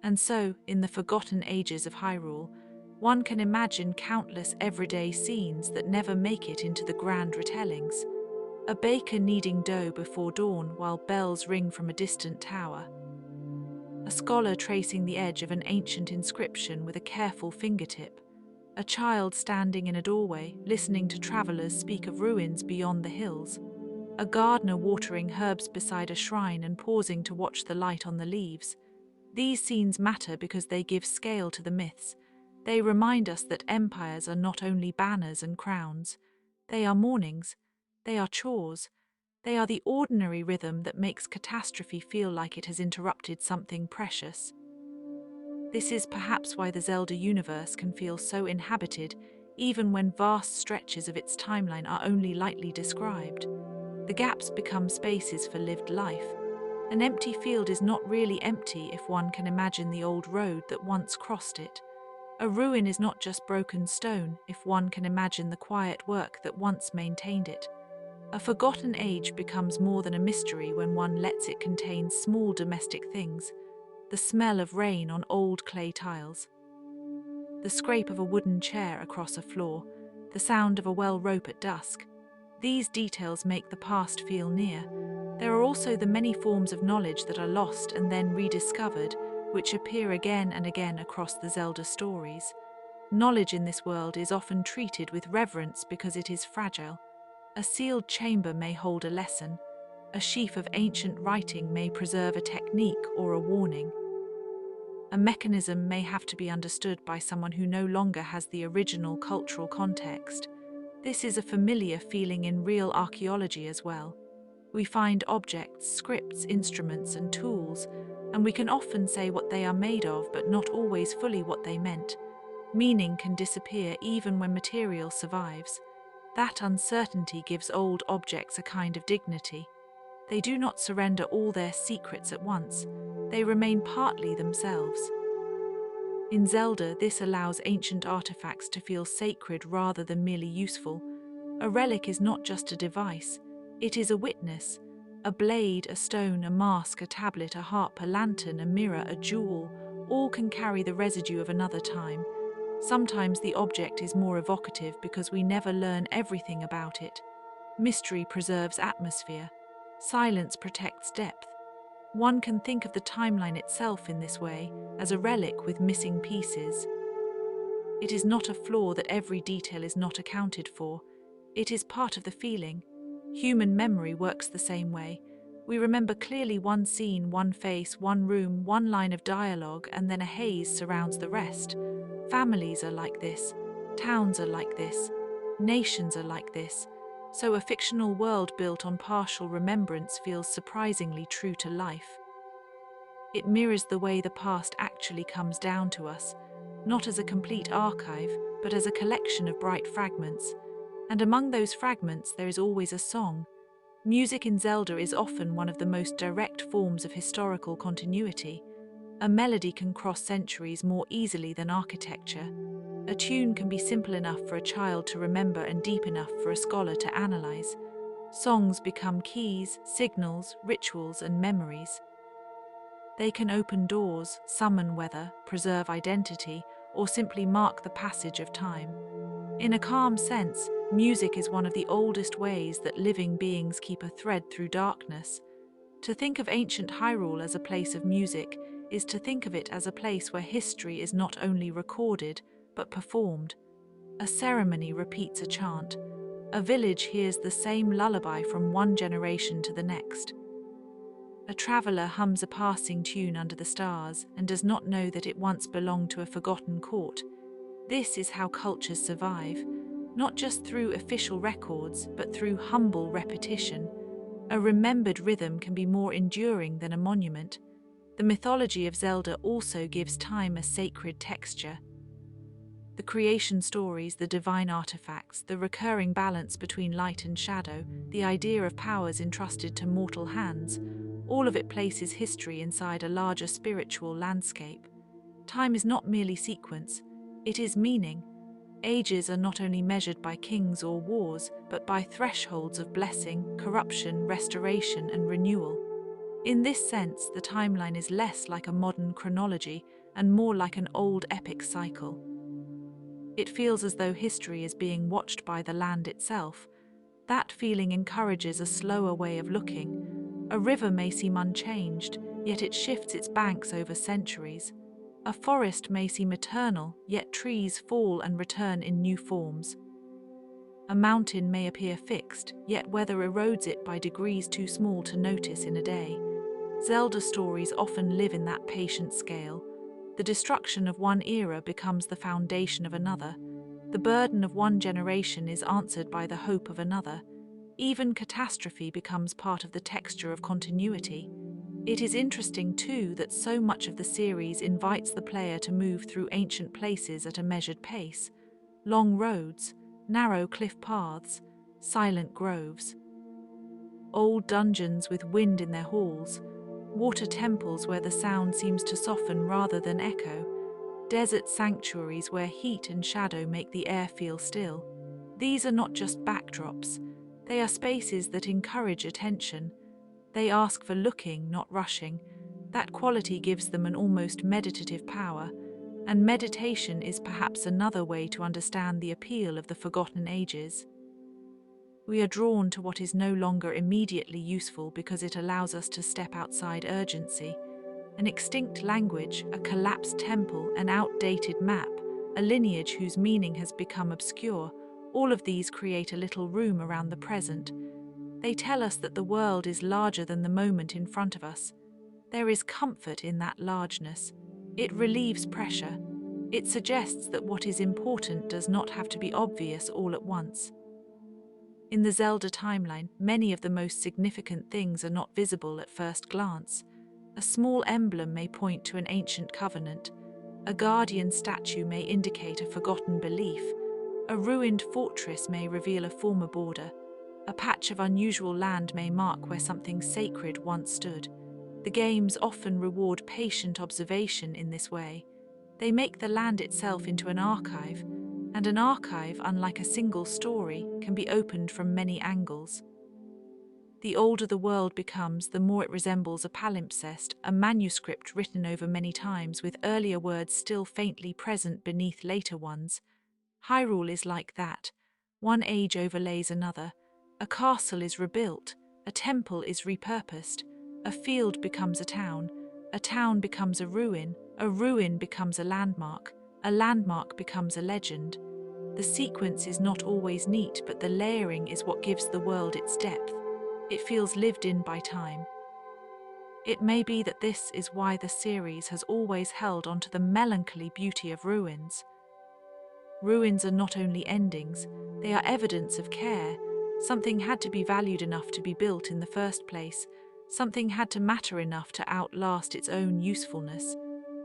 And so, in the forgotten ages of Hyrule, one can imagine countless everyday scenes that never make it into the grand retellings. A baker kneading dough before dawn while bells ring from a distant tower. A scholar tracing the edge of an ancient inscription with a careful fingertip. A child standing in a doorway, listening to travelers speak of ruins beyond the hills. A gardener watering herbs beside a shrine and pausing to watch the light on the leaves. These scenes matter because they give scale to the myths. They remind us that empires are not only banners and crowns. They are mournings. They are chores. They are the ordinary rhythm that makes catastrophe feel like it has interrupted something precious. This is perhaps why the Zelda universe can feel so inhabited, even when vast stretches of its timeline are only lightly described. The gaps become spaces for lived life. An empty field is not really empty if one can imagine the old road that once crossed it. A ruin is not just broken stone if one can imagine the quiet work that once maintained it. A forgotten age becomes more than a mystery when one lets it contain small domestic things, the smell of rain on old clay tiles, the scrape of a wooden chair across a floor, the sound of a well rope at dusk. These details make the past feel near. There are also the many forms of knowledge that are lost and then rediscovered, which appear again and again across the Zelda stories. Knowledge in this world is often treated with reverence because it is fragile. A sealed chamber may hold a lesson. A sheaf of ancient writing may preserve a technique or a warning. A mechanism may have to be understood by someone who no longer has the original cultural context. This is a familiar feeling in real archaeology as well. We find objects, scripts, instruments, and tools, and we can often say what they are made of, but not always fully what they meant. Meaning can disappear even when material survives. That uncertainty gives old objects a kind of dignity. They do not surrender all their secrets at once. They remain partly themselves. In Zelda, this allows ancient artifacts to feel sacred rather than merely useful. A relic is not just a device, it is a witness. A blade, a stone, a mask, a tablet, a harp, a lantern, a mirror, a jewel, all can carry the residue of another time. Sometimes the object is more evocative because we never learn everything about it. Mystery preserves atmosphere. Silence protects depth. One can think of the timeline itself in this way, as a relic with missing pieces. It is not a flaw that every detail is not accounted for. It is part of the feeling. Human memory works the same way. We remember clearly one scene, one face, one room, one line of dialogue, and then a haze surrounds the rest. Families are like this. Towns are like this. Nations are like this. So a fictional world built on partial remembrance feels surprisingly true to life. It mirrors the way the past actually comes down to us, not as a complete archive, but as a collection of bright fragments. And among those fragments there is always a song. Music in Zelda is often one of the most direct forms of historical continuity. A melody can cross centuries more easily than architecture. A tune can be simple enough for a child to remember and deep enough for a scholar to analyze. Songs become keys, signals, rituals, and memories. They can open doors, summon weather, preserve identity, or simply mark the passage of time. In a calm sense, Music is one of the oldest ways that living beings keep a thread through darkness. To think of ancient Hyrule as a place of music is to think of it as a place where history is not only recorded, but performed. A ceremony repeats a chant. A village hears the same lullaby from one generation to the next. A traveler hums a passing tune under the stars and does not know that it once belonged to a forgotten court. This is how cultures survive, not just through official records, but through humble repetition. A remembered rhythm can be more enduring than a monument. The mythology of Zelda also gives time a sacred texture. The creation stories, the divine artifacts, the recurring balance between light and shadow, the idea of powers entrusted to mortal hands, all of it places history inside a larger spiritual landscape. Time is not merely sequence, it is meaning. Ages are not only measured by kings or wars, but by thresholds of blessing, corruption, restoration, and renewal. In this sense, the timeline is less like a modern chronology and more like an old epic cycle. It feels as though history is being watched by the land itself. That feeling encourages a slower way of looking. A river may seem unchanged, yet it shifts its banks over centuries. A forest may seem eternal, yet trees fall and return in new forms. A mountain may appear fixed, yet weather erodes it by degrees too small to notice in a day. Zelda stories often live in that patient scale. The destruction of one era becomes the foundation of another. The burden of one generation is answered by the hope of another. Even catastrophe becomes part of the texture of continuity. It is interesting, too, that so much of the series invites the player to move through ancient places at a measured pace. Long roads, narrow cliff paths, silent groves. Old dungeons with wind in their halls, water temples where the sound seems to soften rather than echo, desert sanctuaries where heat and shadow make the air feel still. These are not just backdrops, they are spaces that encourage attention. They ask for looking, not rushing. That quality gives them an almost meditative power, and meditation is perhaps another way to understand the appeal of the forgotten ages. We are drawn to what is no longer immediately useful because it allows us to step outside urgency. An extinct language, a collapsed temple, an outdated map, a lineage whose meaning has become obscure, all of these create a little room around the present. They tell us that the world is larger than the moment in front of us. There is comfort in that largeness. It relieves pressure. It suggests that what is important does not have to be obvious all at once. In the Zelda timeline, many of the most significant things are not visible at first glance. A small emblem may point to an ancient covenant. A guardian statue may indicate a forgotten belief. A ruined fortress may reveal a former border. A patch of unusual land may mark where something sacred once stood. The games often reward patient observation in this way. They make the land itself into an archive, and an archive, unlike a single story, can be opened from many angles. The older the world becomes, the more it resembles a palimpsest, a manuscript written over many times with earlier words still faintly present beneath later ones. Hyrule is like that. One age overlays another. A castle is rebuilt, a temple is repurposed, a field becomes a town becomes a ruin becomes a landmark becomes a legend. The sequence is not always neat, but the layering is what gives the world its depth. It feels lived in by time. It may be that this is why the series has always held onto the melancholy beauty of ruins. Ruins are not only endings, they are evidence of care. Something had to be valued enough to be built in the first place. Something had to matter enough to outlast its own usefulness.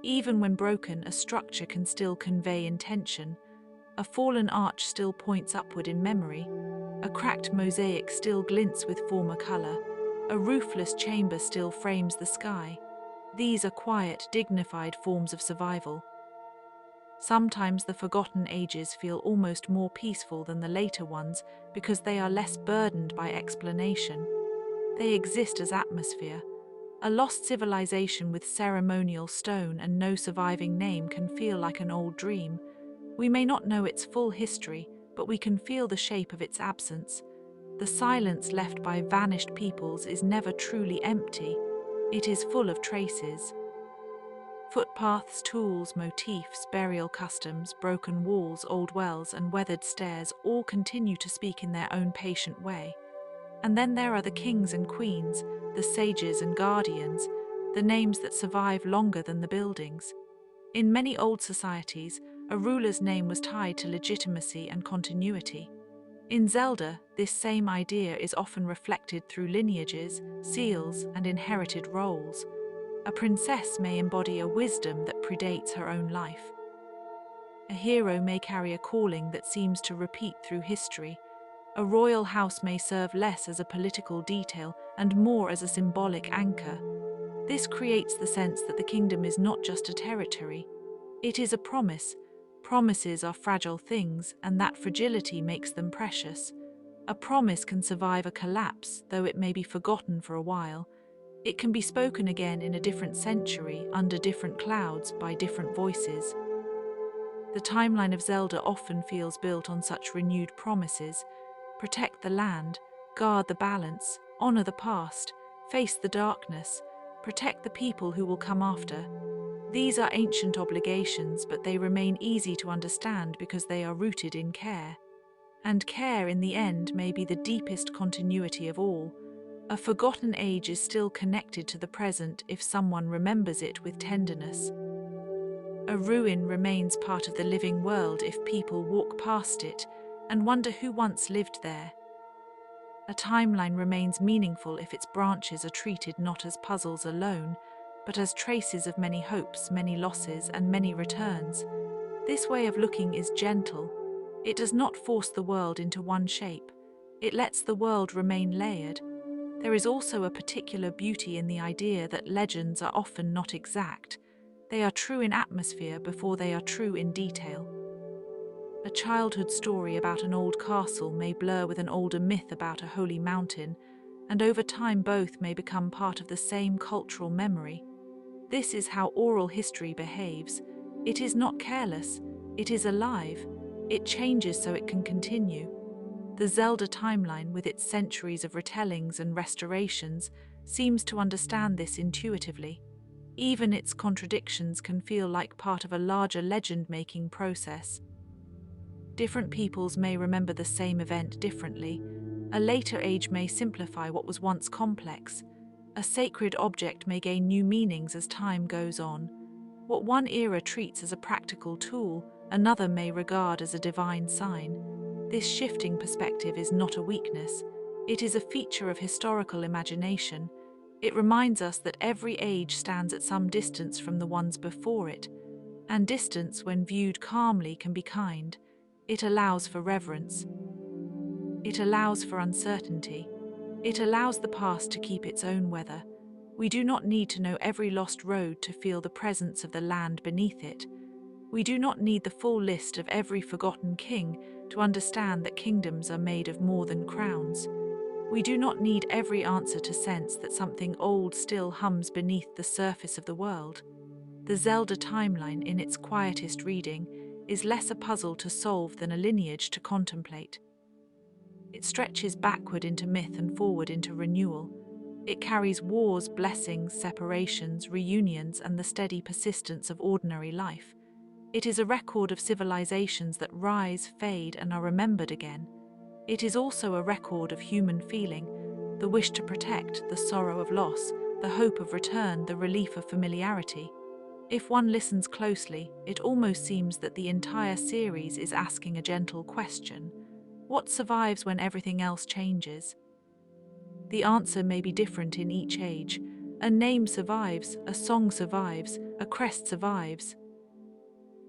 Even when broken, a structure can still convey intention. A fallen arch still points upward in memory. A cracked mosaic still glints with former color. A roofless chamber still frames the sky. These are quiet, dignified forms of survival. Sometimes the forgotten ages feel almost more peaceful than the later ones because they are less burdened by explanation. They exist as atmosphere. A lost civilization with ceremonial stone and no surviving name can feel like an old dream. We may not know its full history, but we can feel the shape of its absence. The silence left by vanished peoples is never truly empty. It is full of traces. Footpaths, tools, motifs, burial customs, broken walls, old wells, and weathered stairs all continue to speak in their own patient way. And then there are the kings and queens, the sages and guardians, the names that survive longer than the buildings. In many old societies, a ruler's name was tied to legitimacy and continuity. In Zelda, this same idea is often reflected through lineages, seals, and inherited roles. A princess may embody a wisdom that predates her own life. A hero may carry a calling that seems to repeat through history. A royal house may serve less as a political detail and more as a symbolic anchor. This creates the sense that the kingdom is not just a territory. It is a promise. Promises are fragile things, and that fragility makes them precious. A promise can survive a collapse, though it may be forgotten for a while. It can be spoken again in a different century, under different clouds, by different voices. The timeline of Zelda often feels built on such renewed promises. Protect the land, guard the balance, honor the past, face the darkness, protect the people who will come after. These are ancient obligations, but they remain easy to understand because they are rooted in care. And care, in the end, may be the deepest continuity of all. A forgotten age is still connected to the present if someone remembers it with tenderness. A ruin remains part of the living world if people walk past it and wonder who once lived there. A timeline remains meaningful if its branches are treated not as puzzles alone, but as traces of many hopes, many losses, and many returns. This way of looking is gentle. It does not force the world into one shape. It lets the world remain layered. There is also a particular beauty in the idea that legends are often not exact. They are true in atmosphere before they are true in detail. A childhood story about an old castle may blur with an older myth about a holy mountain, and over time both may become part of the same cultural memory. This is how oral history behaves. It is not careless, it is alive. It changes so it can continue. The Zelda timeline, with its centuries of retellings and restorations, seems to understand this intuitively. Even its contradictions can feel like part of a larger legend-making process. Different peoples may remember the same event differently. A later age may simplify what was once complex. A sacred object may gain new meanings as time goes on. What one era treats as a practical tool, another may regard as a divine sign. This shifting perspective is not a weakness. It is a feature of historical imagination. It reminds us that every age stands at some distance from the ones before it, and distance, when viewed calmly, can be kind. It allows for reverence. It allows for uncertainty. It allows the past to keep its own weather. We do not need to know every lost road to feel the presence of the land beneath it. We do not need the full list of every forgotten king to understand that kingdoms are made of more than crowns. We do not need every answer to sense that something old still hums beneath the surface of the world. The Zelda timeline, in its quietest reading, is less a puzzle to solve than a lineage to contemplate. It stretches backward into myth and forward into renewal. It carries wars, blessings, separations, reunions, and the steady persistence of ordinary life. It is a record of civilizations that rise, fade, and are remembered again. It is also a record of human feeling, the wish to protect, the sorrow of loss, the hope of return, the relief of familiarity. If one listens closely, it almost seems that the entire series is asking a gentle question: what survives when everything else changes? The answer may be different in each age. A name survives, a song survives, a crest survives.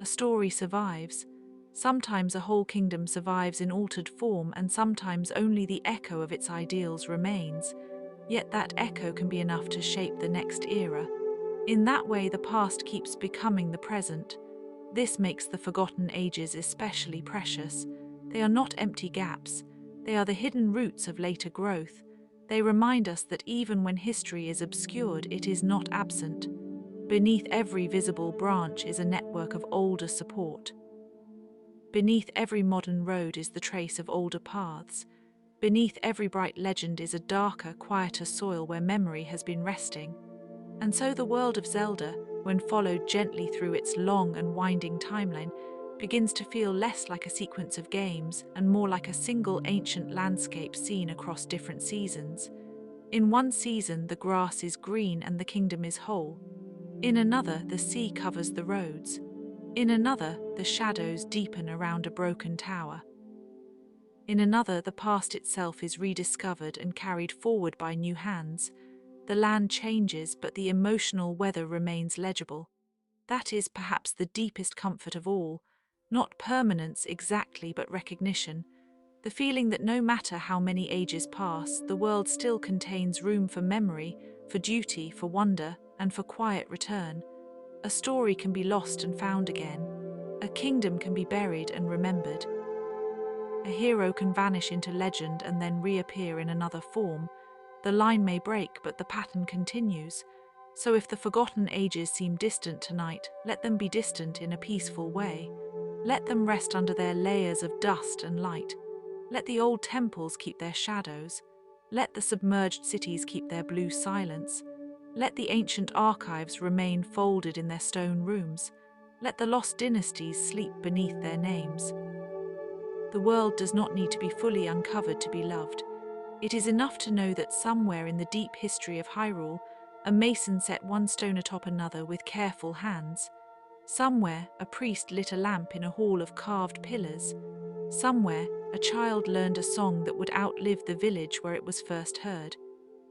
A story survives. Sometimes a whole kingdom survives in altered form, and sometimes only the echo of its ideals remains. Yet that echo can be enough to shape the next era. In that way, the past keeps becoming the present. This makes the forgotten ages especially precious. They are not empty gaps. They are the hidden roots of later growth. They remind us that even when history is obscured, it is not absent. Beneath every visible branch is a network of older support. Beneath every modern road is the trace of older paths. Beneath every bright legend is a darker, quieter soil where memory has been resting. And so the world of Zelda, when followed gently through its long and winding timeline, begins to feel less like a sequence of games and more like a single ancient landscape seen across different seasons. In one season, the grass is green and the kingdom is whole. In another, the sea covers the roads. In another, the shadows deepen around a broken tower. In another, the past itself is rediscovered and carried forward by new hands. The land changes, but the emotional weather remains legible. That is perhaps the deepest comfort of all, not permanence exactly, but recognition. The feeling that no matter how many ages pass, the world still contains room for memory, for duty, for wonder, and for quiet return. A story can be lost and found again. A kingdom can be buried and remembered. A hero can vanish into legend and then reappear in another form. The line may break, but the pattern continues. So if the forgotten ages seem distant tonight, let them be distant in a peaceful way. Let them rest under their layers of dust and light. Let the old temples keep their shadows. Let the submerged cities keep their blue silence. Let the ancient archives remain folded in their stone rooms. Let the lost dynasties sleep beneath their names. The world does not need to be fully uncovered to be loved. It is enough to know that somewhere in the deep history of Hyrule, a mason set one stone atop another with careful hands. Somewhere, a priest lit a lamp in a hall of carved pillars. Somewhere, a child learned a song that would outlive the village where it was first heard.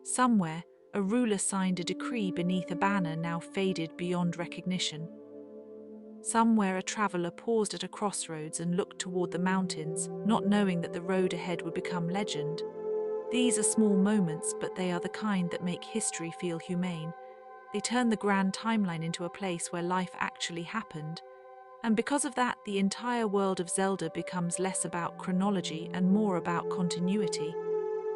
Somewhere, a ruler signed a decree beneath a banner now faded beyond recognition. Somewhere, a traveler paused at a crossroads and looked toward the mountains, not knowing that the road ahead would become legend. These are small moments, but they are the kind that make history feel humane. They turn the grand timeline into a place where life actually happened. And because of that, the entire world of Zelda becomes less about chronology and more about continuity.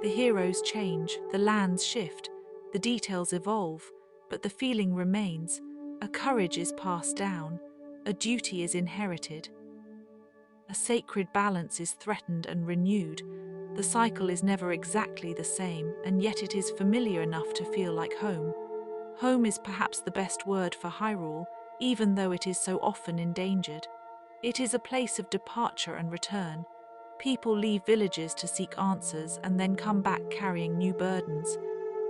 The heroes change, the lands shift, the details evolve, but the feeling remains. A courage is passed down, a duty is inherited. A sacred balance is threatened and renewed. The cycle is never exactly the same, and yet it is familiar enough to feel like home. Home is perhaps the best word for Hyrule, even though it is so often endangered. It is a place of departure and return. People leave villages to seek answers and then come back carrying new burdens.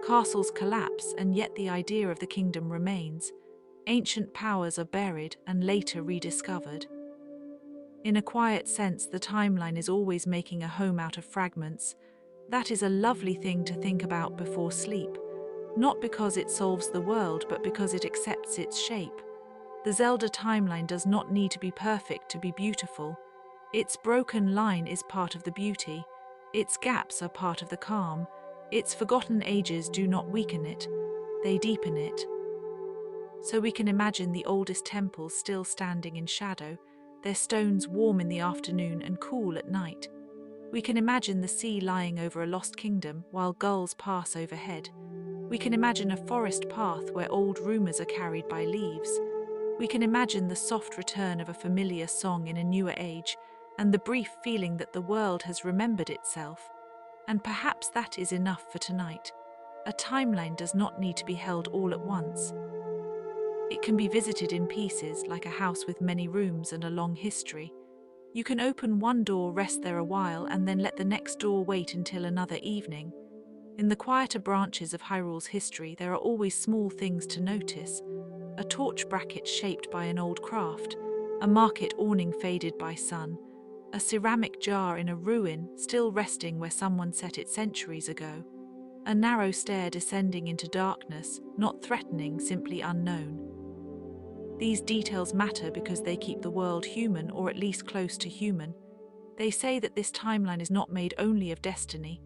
Castles collapse, and yet the idea of the kingdom remains. Ancient powers are buried and later rediscovered. In a quiet sense, the timeline is always making a home out of fragments. That is a lovely thing to think about before sleep. Not because it solves the world, but because it accepts its shape. The Zelda timeline does not need to be perfect to be beautiful. Its broken line is part of the beauty. Its gaps are part of the calm. Its forgotten ages do not weaken it, they deepen it. So we can imagine the oldest temples still standing in shadow, their stones warm in the afternoon and cool at night. We can imagine the sea lying over a lost kingdom while gulls pass overhead. We can imagine a forest path where old rumors are carried by leaves. We can imagine the soft return of a familiar song in a newer age, and the brief feeling that the world has remembered itself. And perhaps that is enough for tonight. A timeline does not need to be held all at once. It can be visited in pieces, like a house with many rooms and a long history. You can open one door, rest there a while, and then let the next door wait until another evening. In the quieter branches of Hyrule's history, there are always small things to notice. A torch bracket shaped by an old craft, a market awning faded by sun, a ceramic jar in a ruin still resting where someone set it centuries ago, a narrow stair descending into darkness, not threatening, simply unknown. These details matter because they keep the world human, or at least close to human. They say that this timeline is not made only of destiny.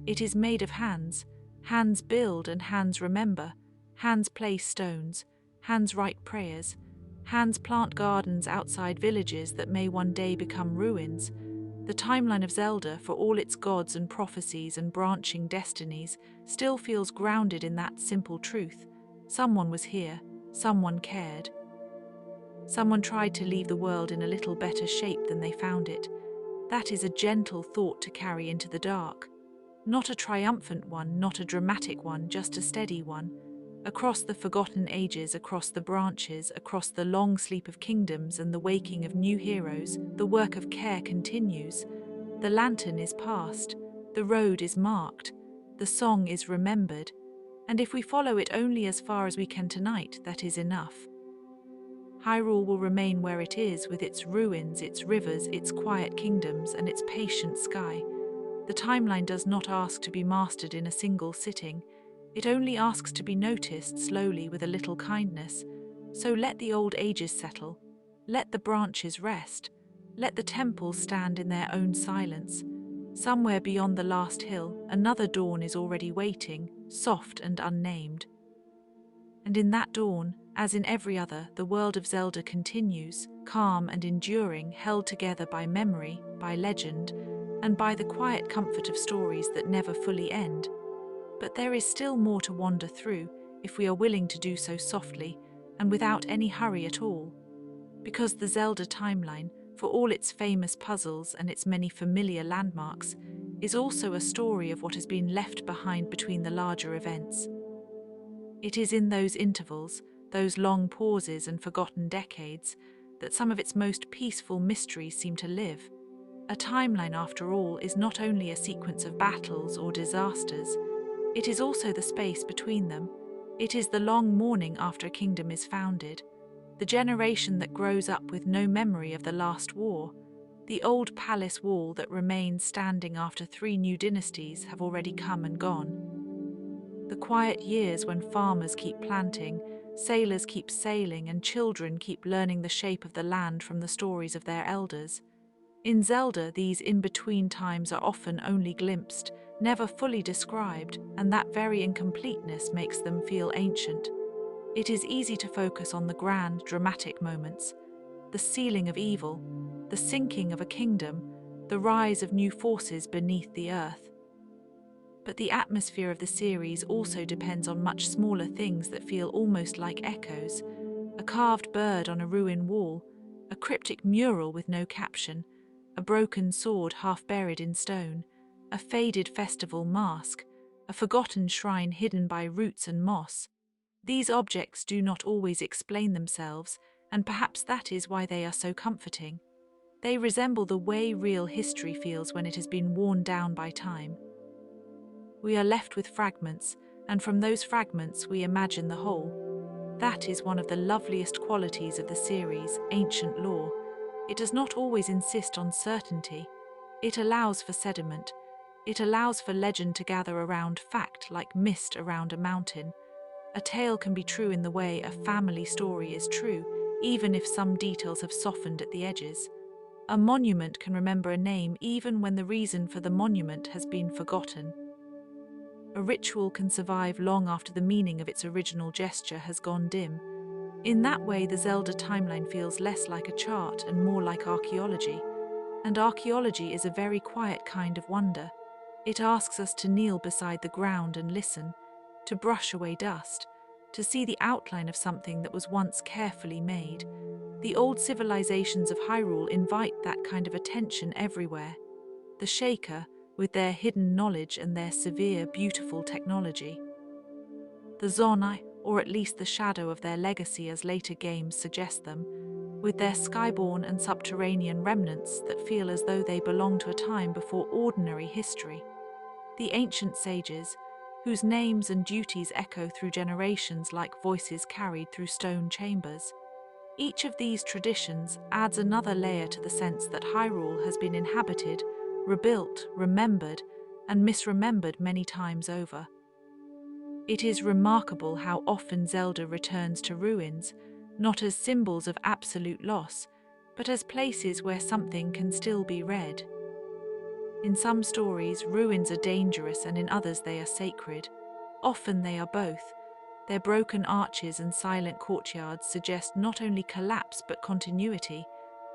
It is made of hands. Hands build and hands remember. Hands place stones. Hands write prayers. Hands plant gardens outside villages that may one day become ruins. The timeline of Zelda, for all its gods and prophecies and branching destinies, still feels grounded in that simple truth. Someone was here. Someone cared. Someone tried to leave the world in a little better shape than they found it. That is a gentle thought to carry into the dark. Not a triumphant one, not a dramatic one, just a steady one. Across the forgotten ages, across the branches, across the long sleep of kingdoms and the waking of new heroes, the work of care continues. The lantern is passed, the road is marked, the song is remembered, and if we follow it only as far as we can tonight, that is enough. Hyrule will remain where it is, with its ruins, its rivers, its quiet kingdoms, and its patient sky. The timeline does not ask to be mastered in a single sitting. It only asks to be noticed slowly with a little kindness. So let the old ages settle. Let the branches rest. Let the temples stand in their own silence. Somewhere beyond the last hill, another dawn is already waiting, soft and unnamed. And in that dawn, as in every other, the world of Zelda continues, calm and enduring, held together by memory, by legend, and by the quiet comfort of stories that never fully end. But there is still more to wander through, if we are willing to do so softly, and without any hurry at all. Because the Zelda timeline, for all its famous puzzles and its many familiar landmarks, is also a story of what has been left behind between the larger events. It is in those intervals, those long pauses and forgotten decades, that some of its most peaceful mysteries seem to live. A timeline, after all, is not only a sequence of battles or disasters, it is also the space between them. It is the long mourning after a kingdom is founded, the generation that grows up with no memory of the last war, the old palace wall that remains standing after 3 new dynasties have already come and gone. The quiet years when farmers keep planting, sailors keep sailing, and children keep learning the shape of the land from the stories of their elders. In Zelda, these in-between times are often only glimpsed, never fully described, and that very incompleteness makes them feel ancient. It is easy to focus on the grand, dramatic moments, the sealing of evil, the sinking of a kingdom, the rise of new forces beneath the earth. But the atmosphere of the series also depends on much smaller things that feel almost like echoes: a carved bird on a ruined wall, a cryptic mural with no caption, a broken sword half buried in stone, a faded festival mask, a forgotten shrine hidden by roots and moss. These objects do not always explain themselves, and perhaps that is why they are so comforting. They resemble the way real history feels when it has been worn down by time. We are left with fragments, and from those fragments we imagine the whole. That is one of the loveliest qualities of the series, ancient lore. It does not always insist on certainty. It allows for sediment. It allows for legend to gather around fact like mist around a mountain. A tale can be true in the way a family story is true, even if some details have softened at the edges. A monument can remember a name even when the reason for the monument has been forgotten. A ritual can survive long after the meaning of its original gesture has gone dim. In that way, the Zelda timeline feels less like a chart and more like archaeology. And archaeology is a very quiet kind of wonder. It asks us to kneel beside the ground and listen, to brush away dust, to see the outline of something that was once carefully made. The old civilizations of Hyrule invite that kind of attention everywhere. The Shaker, with their hidden knowledge and their severe, beautiful technology. The Zonai, or at least the shadow of their legacy as later games suggest them, with their skyborne and subterranean remnants that feel as though they belong to a time before ordinary history. The ancient sages, whose names and duties echo through generations like voices carried through stone chambers. Each of these traditions adds another layer to the sense that Hyrule has been inhabited, rebuilt, remembered, and misremembered many times over. It is remarkable how often Zelda returns to ruins, not as symbols of absolute loss, but as places where something can still be read. In some stories, ruins are dangerous, and in others they are sacred. Often they are both. Their broken arches and silent courtyards suggest not only collapse but continuity.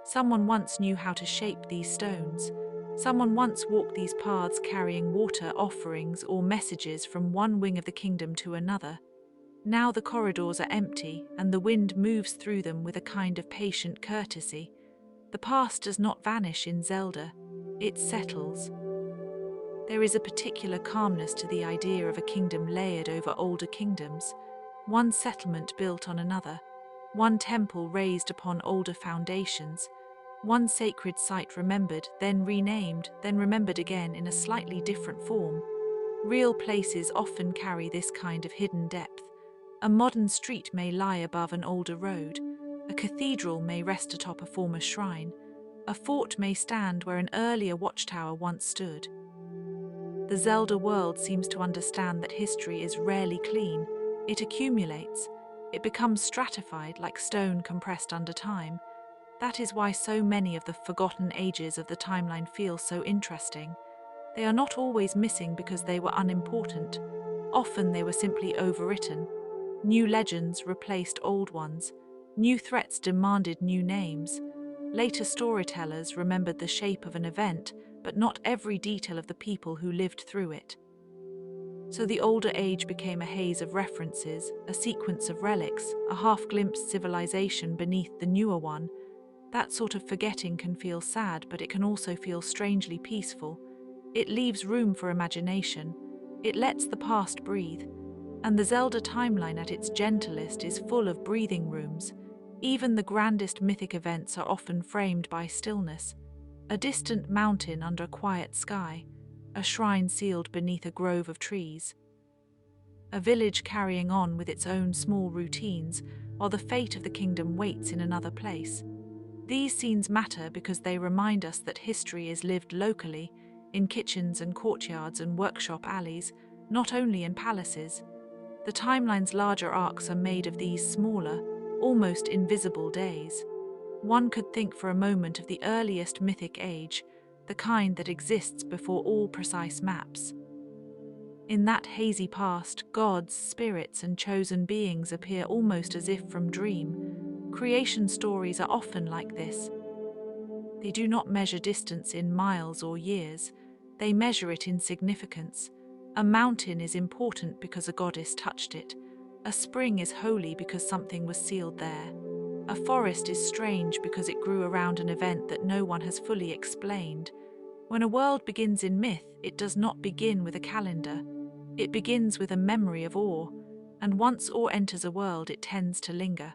Someone once knew how to shape these stones. Someone once walked these paths carrying water, offerings, or messages from one wing of the kingdom to another. Now the corridors are empty, and the wind moves through them with a kind of patient courtesy. The past does not vanish in Zelda, it settles. There is a particular calmness to the idea of a kingdom layered over older kingdoms, one settlement built on another, one temple raised upon older foundations, one sacred site remembered, then renamed, then remembered again in a slightly different form. Real places often carry this kind of hidden depth. A modern street may lie above an older road, a cathedral may rest atop a former shrine, a fort may stand where an earlier watchtower once stood. The Zelda world seems to understand that history is rarely clean. It accumulates. It becomes stratified like stone compressed under time. That is why so many of the forgotten ages of the timeline feel so interesting. They are not always missing because they were unimportant. Often they were simply overwritten. New legends replaced old ones. New threats demanded new names. Later storytellers remembered the shape of an event, but not every detail of the people who lived through it. So the older age became a haze of references, a sequence of relics, a half-glimpsed civilization beneath the newer one. That sort of forgetting can feel sad, but it can also feel strangely peaceful. It leaves room for imagination. It lets the past breathe. And the Zelda timeline at its gentlest is full of breathing rooms. Even the grandest mythic events are often framed by stillness. A distant mountain under a quiet sky, a shrine sealed beneath a grove of trees. A village carrying on with its own small routines, while the fate of the kingdom waits in another place. These scenes matter because they remind us that history is lived locally, in kitchens and courtyards and workshop alleys, not only in palaces. The timeline's larger arcs are made of these smaller, almost invisible days. One could think for a moment of the earliest mythic age, the kind that exists before all precise maps. In that hazy past, gods, spirits, and chosen beings appear almost as if from dream. Creation stories are often like this. They do not measure distance in miles or years, they measure it in significance. A mountain is important because a goddess touched it. A spring is holy because something was sealed there. A forest is strange because it grew around an event that no one has fully explained. When a world begins in myth, it does not begin with a calendar. It begins with a memory of awe, and once awe enters a world, it tends to linger.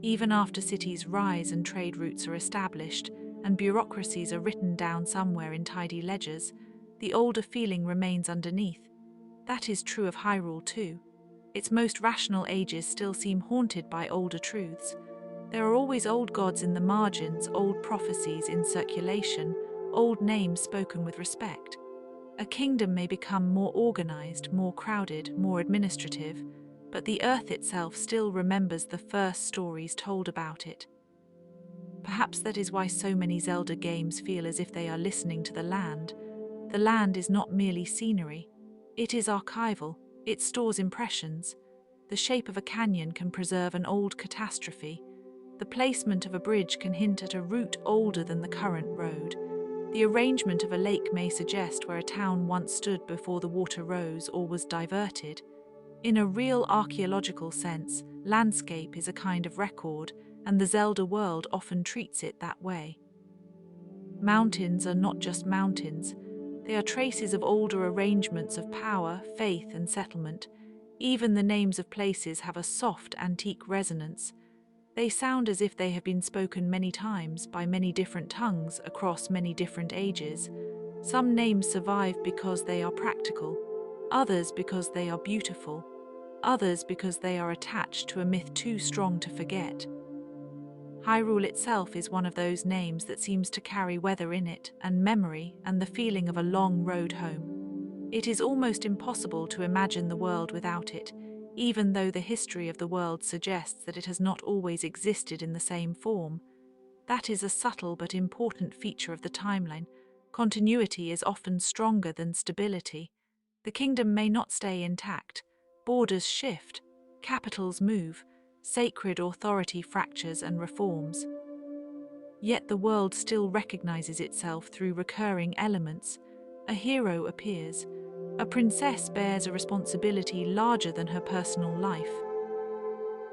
Even after cities rise and trade routes are established, and bureaucracies are written down somewhere in tidy ledgers, the older feeling remains underneath. That is true of Hyrule too. Its most rational ages still seem haunted by older truths. There are always old gods in the margins, old prophecies in circulation, old names spoken with respect. A kingdom may become more organized, more crowded, more administrative, but the earth itself still remembers the first stories told about it. Perhaps that is why so many Zelda games feel as if they are listening to the land. The land is not merely scenery. It is archival. It stores impressions. The shape of a canyon can preserve an old catastrophe. The placement of a bridge can hint at a route older than the current road. The arrangement of a lake may suggest where a town once stood before the water rose or was diverted. In a real archaeological sense, landscape is a kind of record, and the Zelda world often treats it that way. Mountains are not just mountains. They are traces of older arrangements of power, faith, and settlement. Even the names of places have a soft, antique resonance. They sound as if they have been spoken many times by many different tongues across many different ages. Some names survive because they are practical, others because they are beautiful, others because they are attached to a myth too strong to forget. Hyrule itself is one of those names that seems to carry weather in it, and memory, and the feeling of a long road home. It is almost impossible to imagine the world without it, even though the history of the world suggests that it has not always existed in the same form. That is a subtle but important feature of the timeline. Continuity is often stronger than stability. The kingdom may not stay intact. Borders shift, capitals move, sacred authority fractures and reforms. Yet the world still recognizes itself through recurring elements. A hero appears, A princess bears a responsibility larger than her personal life.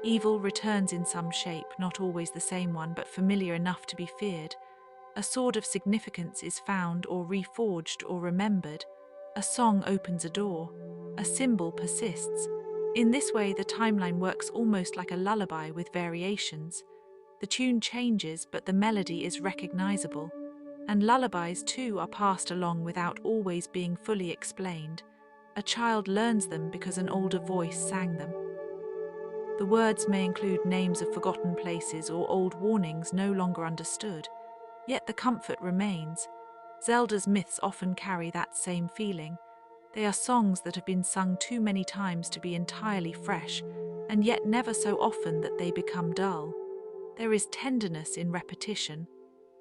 Evil returns in some shape, not always the same one, but familiar enough to be feared. A sword of significance is found or reforged or remembered. A song opens a door. A symbol persists. In this way, the timeline works almost like a lullaby with variations. The tune changes, but the melody is recognizable. And lullabies, too, are passed along without always being fully explained. A child learns them because an older voice sang them. The words may include names of forgotten places or old warnings no longer understood, yet the comfort remains. Zelda's myths often carry that same feeling. They are songs that have been sung too many times to be entirely fresh, and yet never so often that they become dull. There is tenderness in repetition.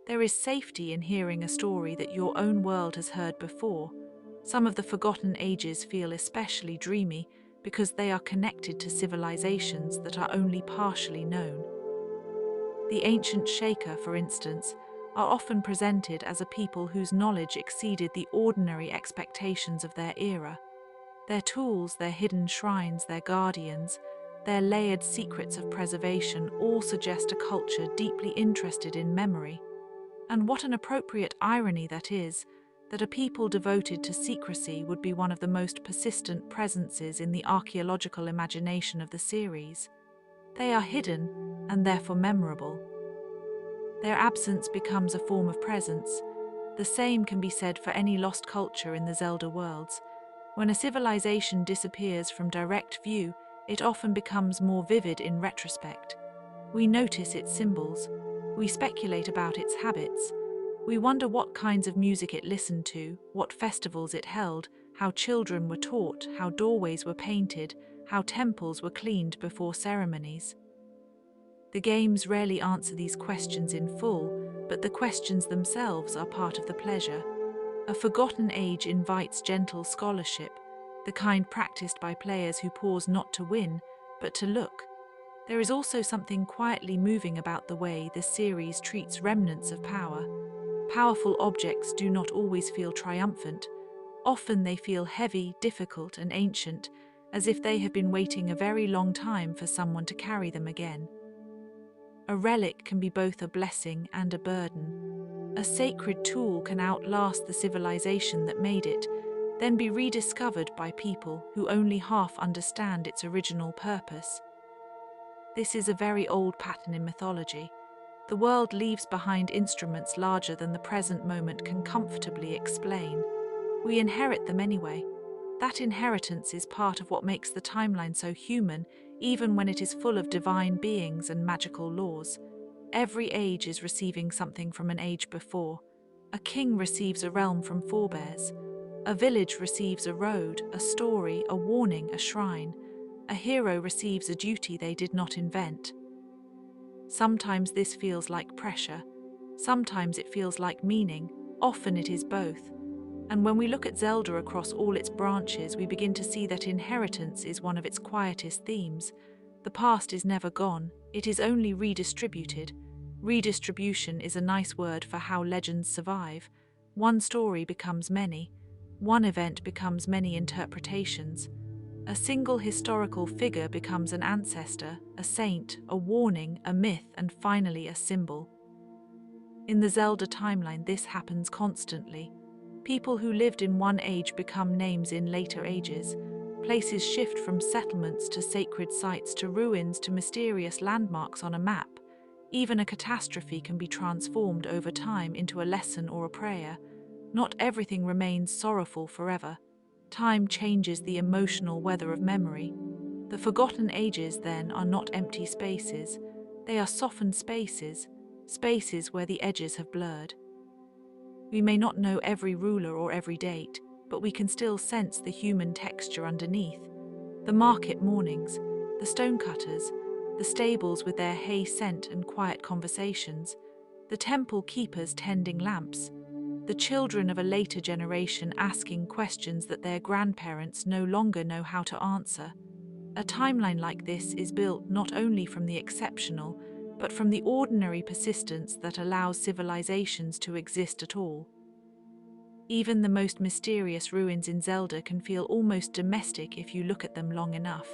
There is safety in hearing a story that your own world has heard before. Some of the forgotten ages feel especially dreamy because they are connected to civilizations that are only partially known. The ancient Shaker, for instance, are often presented as a people whose knowledge exceeded the ordinary expectations of their era. Their tools, their hidden shrines, their guardians, their layered secrets of preservation all suggest a culture deeply interested in memory. And what an appropriate irony that is, that a people devoted to secrecy would be one of the most persistent presences in the archaeological imagination of the series. They are hidden, and therefore memorable. Their absence becomes a form of presence. The same can be said for any lost culture in the Zelda worlds. When a civilization disappears from direct view, it often becomes more vivid in retrospect. We notice its symbols. We speculate about its habits. We wonder what kinds of music it listened to, what festivals it held, how children were taught, how doorways were painted, how temples were cleaned before ceremonies. The games rarely answer these questions in full, but the questions themselves are part of the pleasure. A forgotten age invites gentle scholarship, the kind practiced by players who pause not to win, but to look. There is also something quietly moving about the way the series treats remnants of power. Powerful objects do not always feel triumphant. Often they feel heavy, difficult, and ancient, as if they have been waiting a very long time for someone to carry them again. A relic can be both a blessing and a burden. A sacred tool can outlast the civilization that made it, then be rediscovered by people who only half understand its original purpose. This is a very old pattern in mythology. The world leaves behind instruments larger than the present moment can comfortably explain. We inherit them anyway. That inheritance is part of what makes the timeline so human, even when it is full of divine beings and magical laws. Every age is receiving something from an age before. A king receives a realm from forebears. A village receives a road, a story, a warning, a shrine. A hero receives a duty they did not invent. Sometimes this feels like pressure. Sometimes it feels like meaning. Often it is both. And when we look at Zelda across all its branches, we begin to see that inheritance is one of its quietest themes. The past is never gone, it is only redistributed. Redistribution is a nice word for how legends survive. One story becomes many. One event becomes many interpretations. A single historical figure becomes an ancestor, a saint, a warning, a myth, and finally a symbol. In the Zelda timeline, this happens constantly. People who lived in one age become names in later ages. Places shift from settlements to sacred sites to ruins to mysterious landmarks on a map. Even a catastrophe can be transformed over time into a lesson or a prayer. Not everything remains sorrowful forever. Time changes the emotional weather of memory. The forgotten ages, then, are not empty spaces. They are softened spaces, spaces where the edges have blurred. We may not know every ruler or every date, but we can still sense the human texture underneath. The market mornings, the stonecutters, the stables with their hay scent and quiet conversations, the temple keepers tending lamps, the children of a later generation asking questions that their grandparents no longer know how to answer. A timeline like this is built not only from the exceptional, but from the ordinary persistence that allows civilizations to exist at all. Even the most mysterious ruins in Zelda can feel almost domestic if you look at them long enough.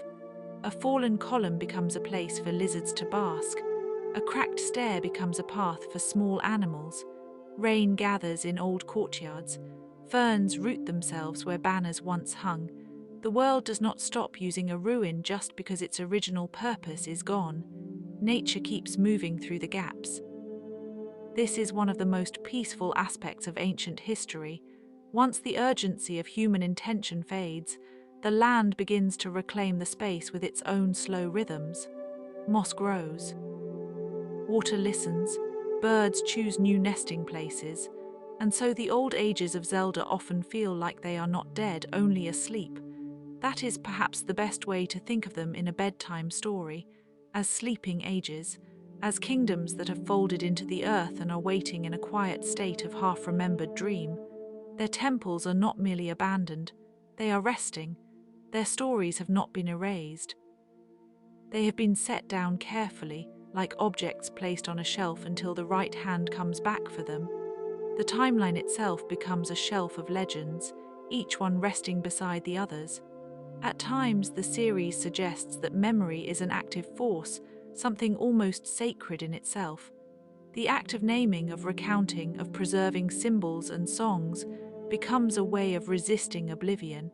A fallen column becomes a place for lizards to bask. A cracked stair becomes a path for small animals. Rain gathers in old courtyards. Ferns root themselves where banners once hung. The world does not stop using a ruin just because its original purpose is gone. Nature keeps moving through the gaps. This is one of the most peaceful aspects of ancient history. Once the urgency of human intention fades, the land begins to reclaim the space with its own slow rhythms. Moss grows. Water listens. Birds choose new nesting places. And so the old ages of Zelda often feel like they are not dead, only asleep. That is perhaps the best way to think of them in a bedtime story, as sleeping ages, as kingdoms that have folded into the earth and are waiting in a quiet state of half-remembered dream. Their temples are not merely abandoned, they are resting. Their stories have not been erased. They have been set down carefully, like objects placed on a shelf until the right hand comes back for them. The timeline itself becomes a shelf of legends, each one resting beside the others. At times, the series suggests that memory is an active force, something almost sacred in itself. The act of naming, of recounting, of preserving symbols and songs becomes a way of resisting oblivion.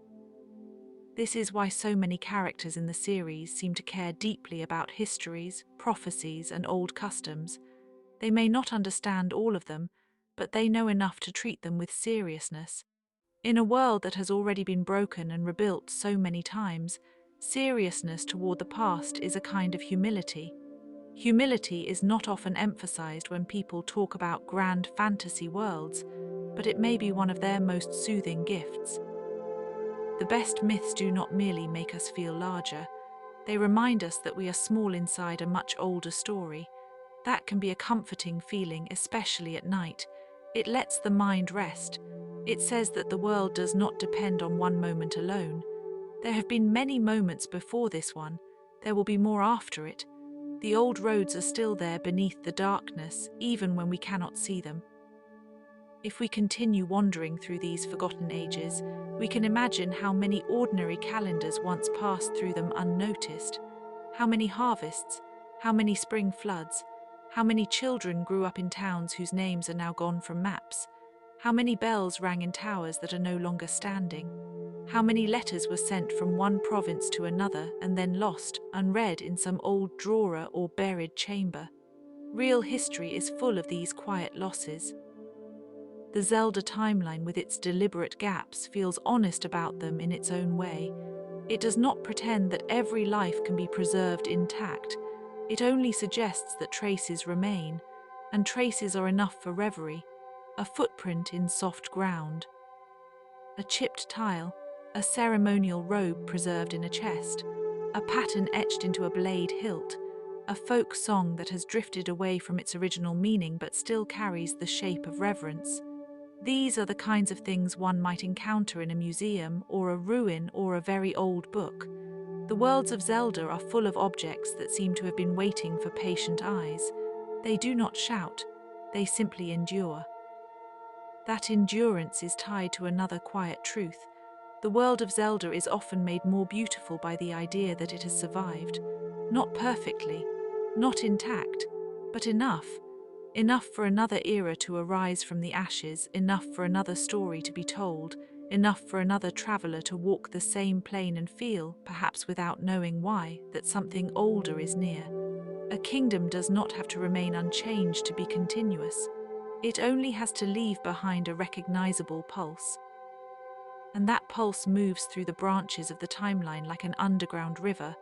This is why so many characters in the series seem to care deeply about histories, prophecies, and old customs. They may not understand all of them, but they know enough to treat them with seriousness. In a world that has already been broken and rebuilt so many times, seriousness toward the past is a kind of humility. Humility is not often emphasized when people talk about grand fantasy worlds, but it may be one of their most soothing gifts. The best myths do not merely make us feel larger, they remind us that we are small inside a much older story. That can be a comforting feeling, especially at night. It lets the mind rest. It says that the world does not depend on one moment alone. There have been many moments before this one. There will be more after it. The old roads are still there beneath the darkness, even when we cannot see them. If we continue wandering through these forgotten ages, we can imagine how many ordinary calendars once passed through them unnoticed. How many harvests, how many spring floods, how many children grew up in towns whose names are now gone from maps. How many bells rang in towers that are no longer standing? How many letters were sent from one province to another and then lost, unread in some old drawer or buried chamber? Real history is full of these quiet losses. The Zelda timeline, with its deliberate gaps, feels honest about them in its own way. It does not pretend that every life can be preserved intact. It only suggests that traces remain, and traces are enough for reverie. A footprint in soft ground, a chipped tile, a ceremonial robe preserved in a chest, a pattern etched into a blade hilt, a folk song that has drifted away from its original meaning but still carries the shape of reverence. These are the kinds of things one might encounter in a museum or a ruin or a very old book. The worlds of Zelda are full of objects that seem to have been waiting for patient eyes. They do not shout, they simply endure. That endurance is tied to another quiet truth. The world of Zelda is often made more beautiful by the idea that it has survived. Not perfectly, not intact, but enough. Enough for another era to arise from the ashes, enough for another story to be told, enough for another traveler to walk the same plane and feel, perhaps without knowing why, that something older is near. A kingdom does not have to remain unchanged to be continuous. It only has to leave behind a recognizable pulse. And that pulse moves through the branches of the timeline like an underground river.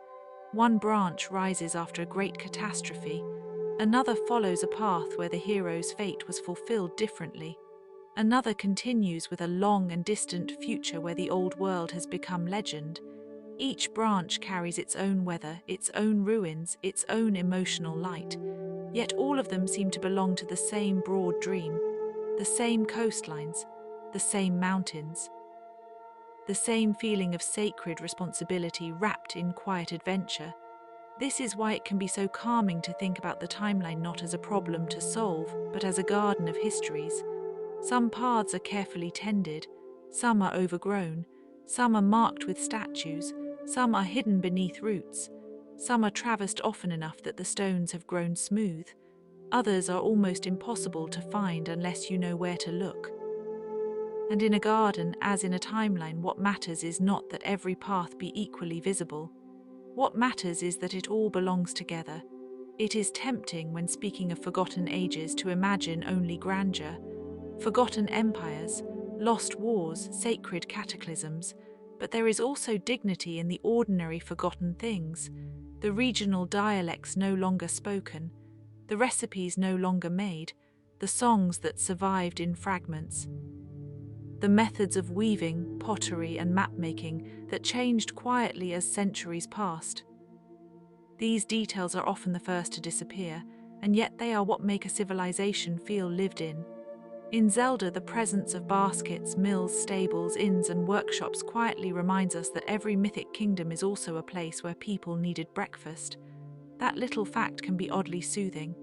One branch rises after a great catastrophe. Another follows a path where the hero's fate was fulfilled differently. Another continues with a long and distant future where the old world has become legend. Each branch carries its own weather, its own ruins, its own emotional light. Yet all of them seem to belong to the same broad dream, the same coastlines, the same mountains, the same feeling of sacred responsibility wrapped in quiet adventure. This is why it can be so calming to think about the timeline not as a problem to solve, but as a garden of histories. Some paths are carefully tended, some are overgrown, some are marked with statues, some are hidden beneath roots, some are traversed often enough that the stones have grown smooth, others are almost impossible to find unless you know where to look. And in a garden, as in a timeline, what matters is not that every path be equally visible. What matters is that it all belongs together. It is tempting, when speaking of forgotten ages, to imagine only grandeur, forgotten empires, lost wars, sacred cataclysms, but there is also dignity in the ordinary forgotten things, the regional dialects no longer spoken, the recipes no longer made, the songs that survived in fragments, the methods of weaving, pottery, and map-making that changed quietly as centuries passed. These details are often the first to disappear, and yet they are what make a civilization feel lived in. In Zelda, the presence of baskets, mills, stables, inns, and workshops quietly reminds us that every mythic kingdom is also a place where people needed breakfast. That little fact can be oddly soothing.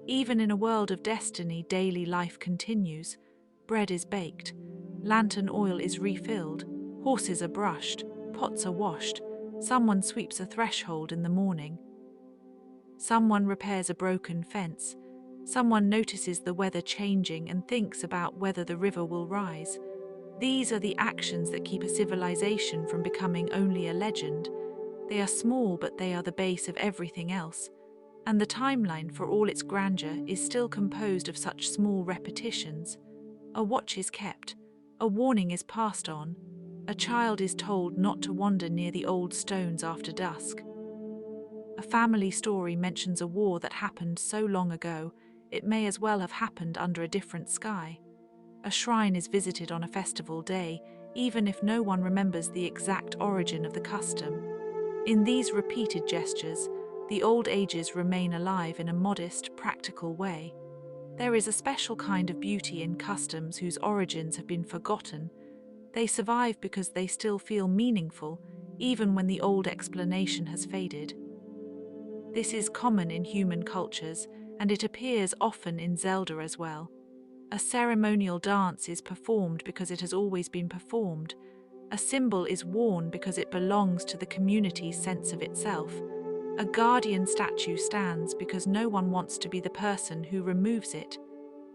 Even in a world of destiny, daily life continues. Bread is baked, lantern oil is refilled, horses are brushed, pots are washed, someone sweeps a threshold in the morning. Someone repairs a broken fence, someone notices the weather changing and thinks about whether the river will rise. These are the actions that keep a civilization from becoming only a legend. They are small, but they are the base of everything else. And the timeline, for all its grandeur, is still composed of such small repetitions. A watch is kept, a warning is passed on, a child is told not to wander near the old stones after dusk. A family story mentions a war that happened so long ago, it may as well have happened under a different sky. A shrine is visited on a festival day, even if no one remembers the exact origin of the custom. In these repeated gestures, the old ages remain alive in a modest, practical way. There is a special kind of beauty in customs whose origins have been forgotten. They survive because they still feel meaningful, even when the old explanation has faded. This is common in human cultures, and it appears often in Zelda as well. A ceremonial dance is performed because it has always been performed. A symbol is worn because it belongs to the community's sense of itself. A guardian statue stands because no one wants to be the person who removes it.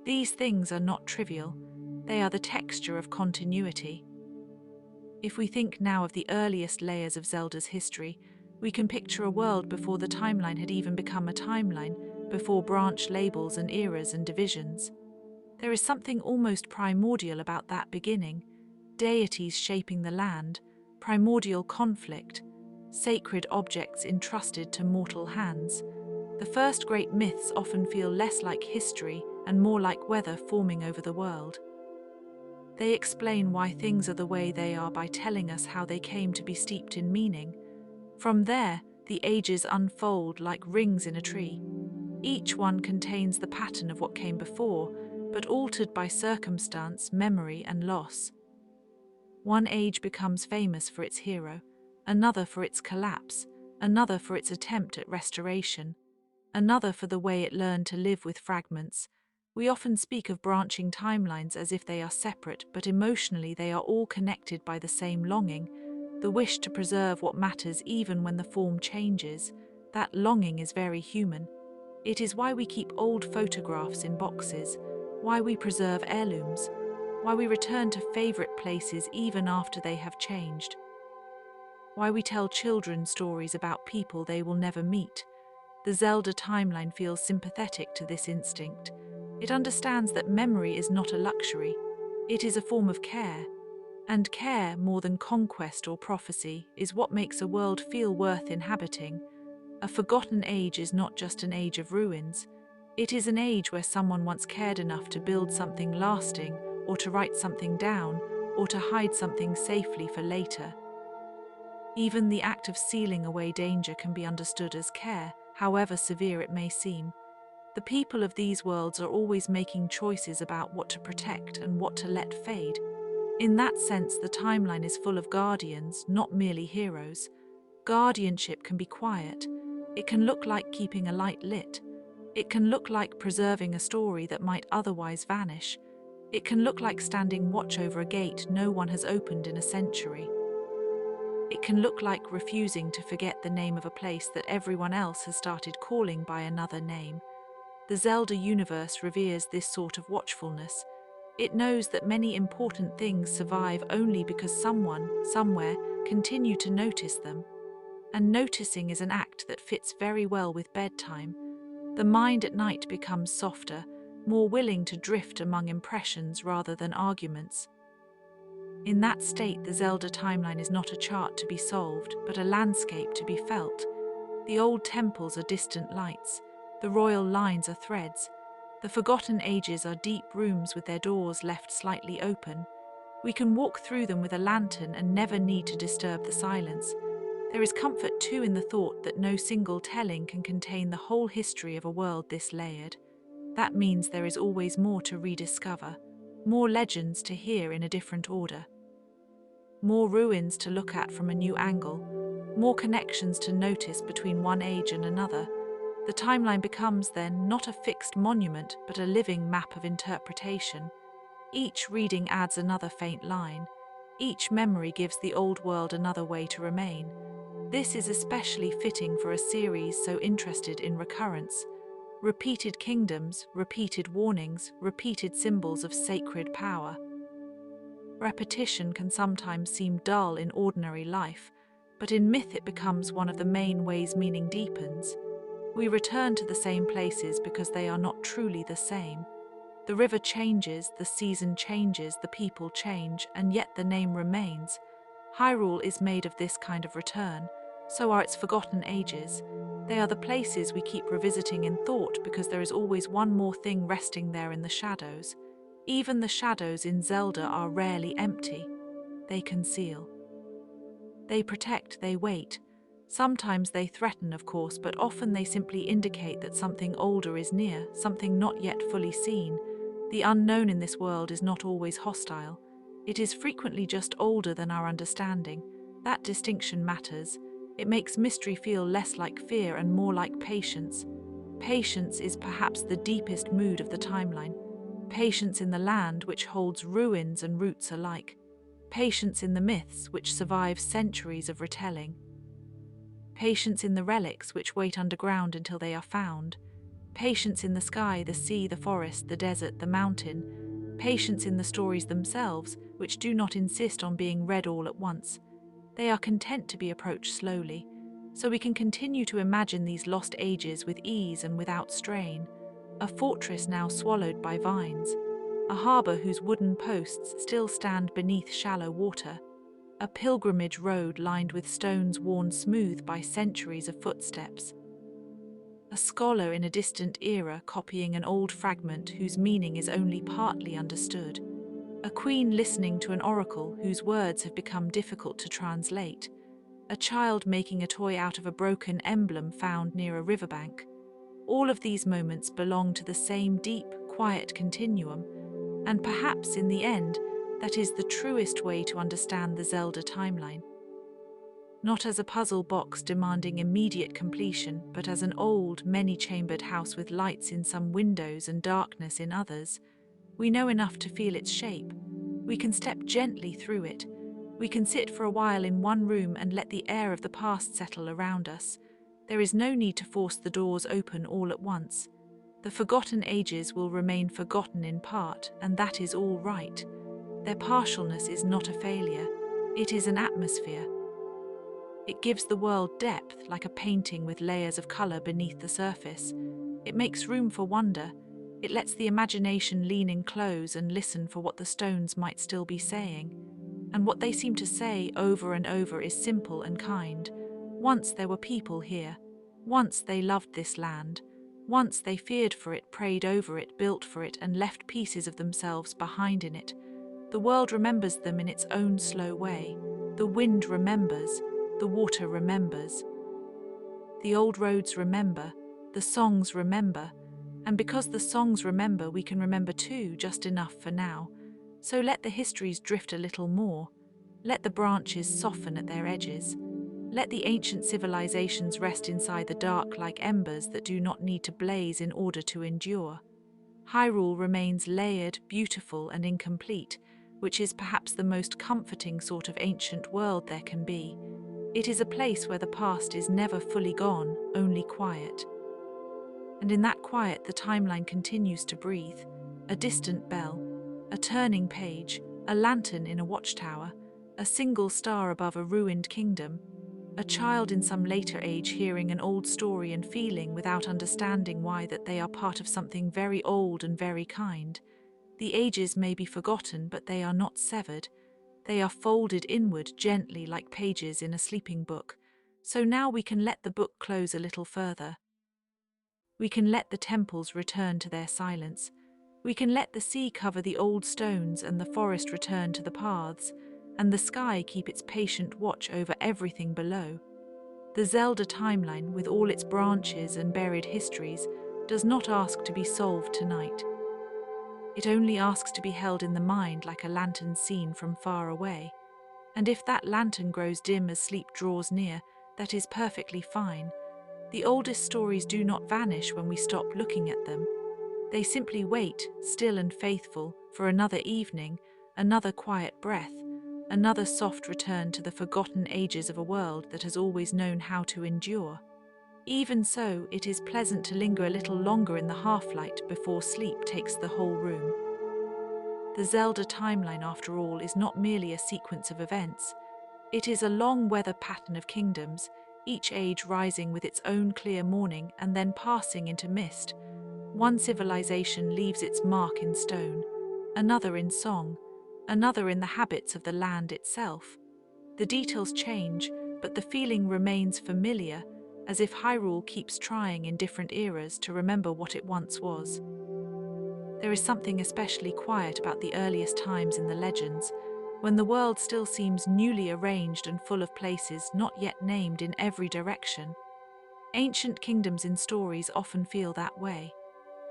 These things are not trivial. They are the texture of continuity. If we think now of the earliest layers of Zelda's history, we can picture a world before the timeline had even become a timeline, before branch labels and eras and divisions. There is something almost primordial about that beginning, deities shaping the land, primordial conflict, sacred objects entrusted to mortal hands. The first great myths often feel less like history and more like weather forming over the world. They explain why things are the way they are by telling us how they came to be steeped in meaning. From there, the ages unfold like rings in a tree. Each one contains the pattern of what came before, but altered by circumstance, memory, and loss. One age becomes famous for its hero, another for its collapse, another for its attempt at restoration, another for the way it learned to live with fragments. We often speak of branching timelines as if they are separate, but emotionally they are all connected by the same longing, the wish to preserve what matters even when the form changes. That longing is very human. It is why we keep old photographs in boxes, why we preserve heirlooms, why we return to favorite places even after they have changed, why we tell children stories about people they will never meet. The Zelda timeline feels sympathetic to this instinct. It understands that memory is not a luxury. It is a form of care. And care, more than conquest or prophecy, is what makes a world feel worth inhabiting. A forgotten age is not just an age of ruins. It is an age where someone once cared enough to build something lasting, or to write something down, or to hide something safely for later. Even the act of sealing away danger can be understood as care, however severe it may seem. The people of these worlds are always making choices about what to protect and what to let fade. In that sense, the timeline is full of guardians, not merely heroes. Guardianship can be quiet. It can look like keeping a light lit. It can look like preserving a story that might otherwise vanish. It can look like standing watch over a gate no one has opened in a century. It can look like refusing to forget the name of a place that everyone else has started calling by another name. The Zelda universe reveres this sort of watchfulness. It knows that many important things survive only because someone, somewhere, continue to notice them. And noticing is an act that fits very well with bedtime. The mind at night becomes softer, more willing to drift among impressions rather than arguments. In that state, the Zelda timeline is not a chart to be solved, but a landscape to be felt. The old temples are distant lights. The royal lines are threads. The forgotten ages are deep rooms with their doors left slightly open. We can walk through them with a lantern and never need to disturb the silence. There is comfort too in the thought that no single telling can contain the whole history of a world this layered. That means there is always more to rediscover, more legends to hear in a different order, more ruins to look at from a new angle, more connections to notice between one age and another. The timeline becomes then not a fixed monument but a living map of interpretation. Each reading adds another faint line. Each memory gives the old world another way to remain. This is especially fitting for a series so interested in recurrence. Repeated kingdoms, repeated warnings, repeated symbols of sacred power. Repetition can sometimes seem dull in ordinary life, but in myth it becomes one of the main ways meaning deepens. We return to the same places because they are not truly the same. The river changes, the season changes, the people change, and yet the name remains. Hyrule is made of this kind of return, so are its forgotten ages. They are the places we keep revisiting in thought because there is always one more thing resting there in the shadows. Even the shadows in Zelda are rarely empty. They conceal. They protect, they wait. Sometimes they threaten, of course, but often they simply indicate that something older is near, something not yet fully seen. The unknown in this world is not always hostile. It is frequently just older than our understanding. That distinction matters. It makes mystery feel less like fear and more like patience. Patience is perhaps the deepest mood of the timeline. Patience in the land which holds ruins and roots alike. Patience in the myths which survive centuries of retelling. Patience in the relics which wait underground until they are found. Patience in the sky, the sea, the forest, the desert, the mountain. Patience in the stories themselves, which do not insist on being read all at once. They are content to be approached slowly, so we can continue to imagine these lost ages with ease and without strain. A fortress now swallowed by vines. A harbour whose wooden posts still stand beneath shallow water. A pilgrimage road lined with stones worn smooth by centuries of footsteps. A scholar in a distant era copying an old fragment whose meaning is only partly understood. A queen listening to an oracle whose words have become difficult to translate. A child making a toy out of a broken emblem found near a riverbank. All of these moments belong to the same deep, quiet continuum, and perhaps in the end, that is the truest way to understand the Zelda timeline. Not as a puzzle box demanding immediate completion, but as an old, many-chambered house with lights in some windows and darkness in others. We know enough to feel its shape. We can step gently through it. We can sit for a while in one room and let the air of the past settle around us. There is no need to force the doors open all at once. The forgotten ages will remain forgotten in part, and that is all right. Their partialness is not a failure. It is an atmosphere. It gives the world depth, like a painting with layers of colour beneath the surface. It makes room for wonder. It lets the imagination lean in close and listen for what the stones might still be saying. And what they seem to say over and over is simple and kind. Once there were people here. Once they loved this land. Once they feared for it, prayed over it, built for it, and left pieces of themselves behind in it. The world remembers them in its own slow way. The wind remembers. The water remembers. The old roads remember. The songs remember. And because the songs remember, we can remember too, just enough for now. So let the histories drift a little more. Let the branches soften at their edges. Let the ancient civilizations rest inside the dark like embers that do not need to blaze in order to endure. Hyrule remains layered, beautiful, and incomplete, which is perhaps the most comforting sort of ancient world there can be. It is a place where the past is never fully gone, only quiet. And in that quiet, the timeline continues to breathe. A distant bell, a turning page, a lantern in a watchtower, a single star above a ruined kingdom, a child in some later age hearing an old story and feeling without understanding why that they are part of something very old and very kind. The ages may be forgotten, but they are not severed. They are folded inward gently like pages in a sleeping book. So now we can let the book close a little further. We can let the temples return to their silence. We can let the sea cover the old stones and the forest return to the paths, and the sky keep its patient watch over everything below. The Zelda timeline, with all its branches and buried histories, does not ask to be solved tonight. It only asks to be held in the mind like a lantern seen from far away. And if that lantern grows dim as sleep draws near, that is perfectly fine. The oldest stories do not vanish when we stop looking at them. They simply wait, still and faithful, for another evening, another quiet breath, another soft return to the forgotten ages of a world that has always known how to endure. Even so, it is pleasant to linger a little longer in the half-light before sleep takes the whole room. The Zelda timeline, after all, is not merely a sequence of events. It is a long weather pattern of kingdoms, each age rising with its own clear morning and then passing into mist. One civilization leaves its mark in stone, another in song, another in the habits of the land itself. The details change, but the feeling remains familiar, as if Hyrule keeps trying in different eras to remember what it once was. There is something especially quiet about the earliest times in the legends, when the world still seems newly arranged and full of places not yet named in every direction. Ancient kingdoms in stories often feel that way.